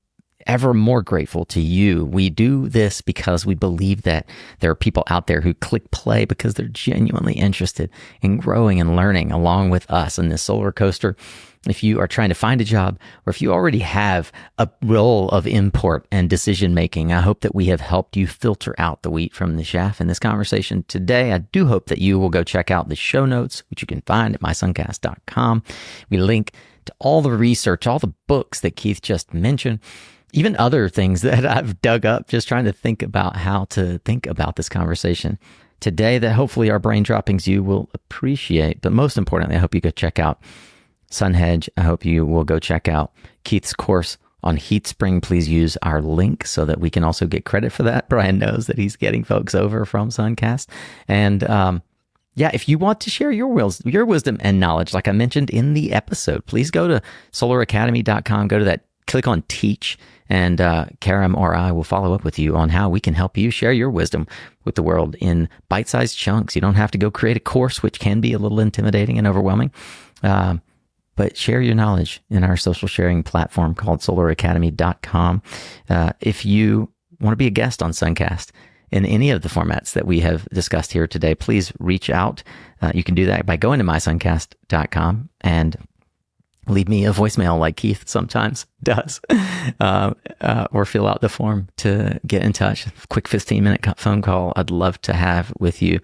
ever more grateful to you. We do this because we believe that there are people out there who click play because they're genuinely interested in growing and learning along with us in this solar coaster. If you are trying to find a job, or if you already have a role of import and decision making, I hope that we have helped you filter out the wheat from the chaff in this conversation today. I do hope that you will go check out the show notes, which you can find at mysuncast.com. We link to all the research, all the books that Keith just mentioned, even other things that I've dug up, just trying to think about how to think about this conversation today that hopefully our brain droppings you will appreciate. But most importantly, I hope you go check out SunHedge. I hope you will go check out Keith's course on HeatSpring. Please use our link so that we can also get credit for that. Brian knows that he's getting folks over from SunCast. And if you want to share your wisdom and knowledge, like I mentioned in the episode, please go to solaracademy.com, go to that, click on Teach, and Karam or I will follow up with you on how we can help you share your wisdom with the world in bite-sized chunks. You don't have to go create a course, which can be a little intimidating and overwhelming. But share your knowledge in our social sharing platform called solaracademy.com. If you want to be a guest on SunCast in any of the formats that we have discussed here today, please reach out. You can do that by going to mysuncast.com and leave me a voicemail like Keith sometimes does, or fill out the form to get in touch. Quick 15-minute phone call I'd love to have with you.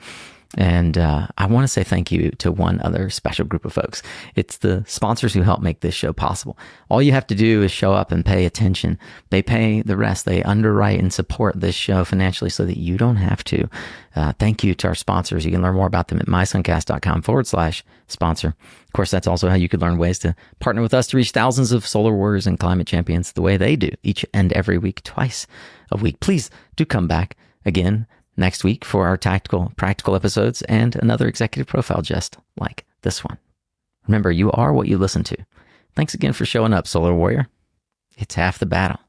And I want to say thank you to one other special group of folks. It's the sponsors who help make this show possible. All you have to do is show up and pay attention. They pay the rest. They underwrite and support this show financially so that you don't have to. Thank you to our sponsors. You can learn more about them at mysuncast.com/sponsor. Of course, that's also how you could learn ways to partner with us to reach thousands of solar warriors and climate champions the way they do each and every week, twice a week. Please do come back again next week for our tactical, practical episodes and another executive profile just like this one. Remember, you are what you listen to. Thanks again for showing up, Solar Warrior. It's half the battle.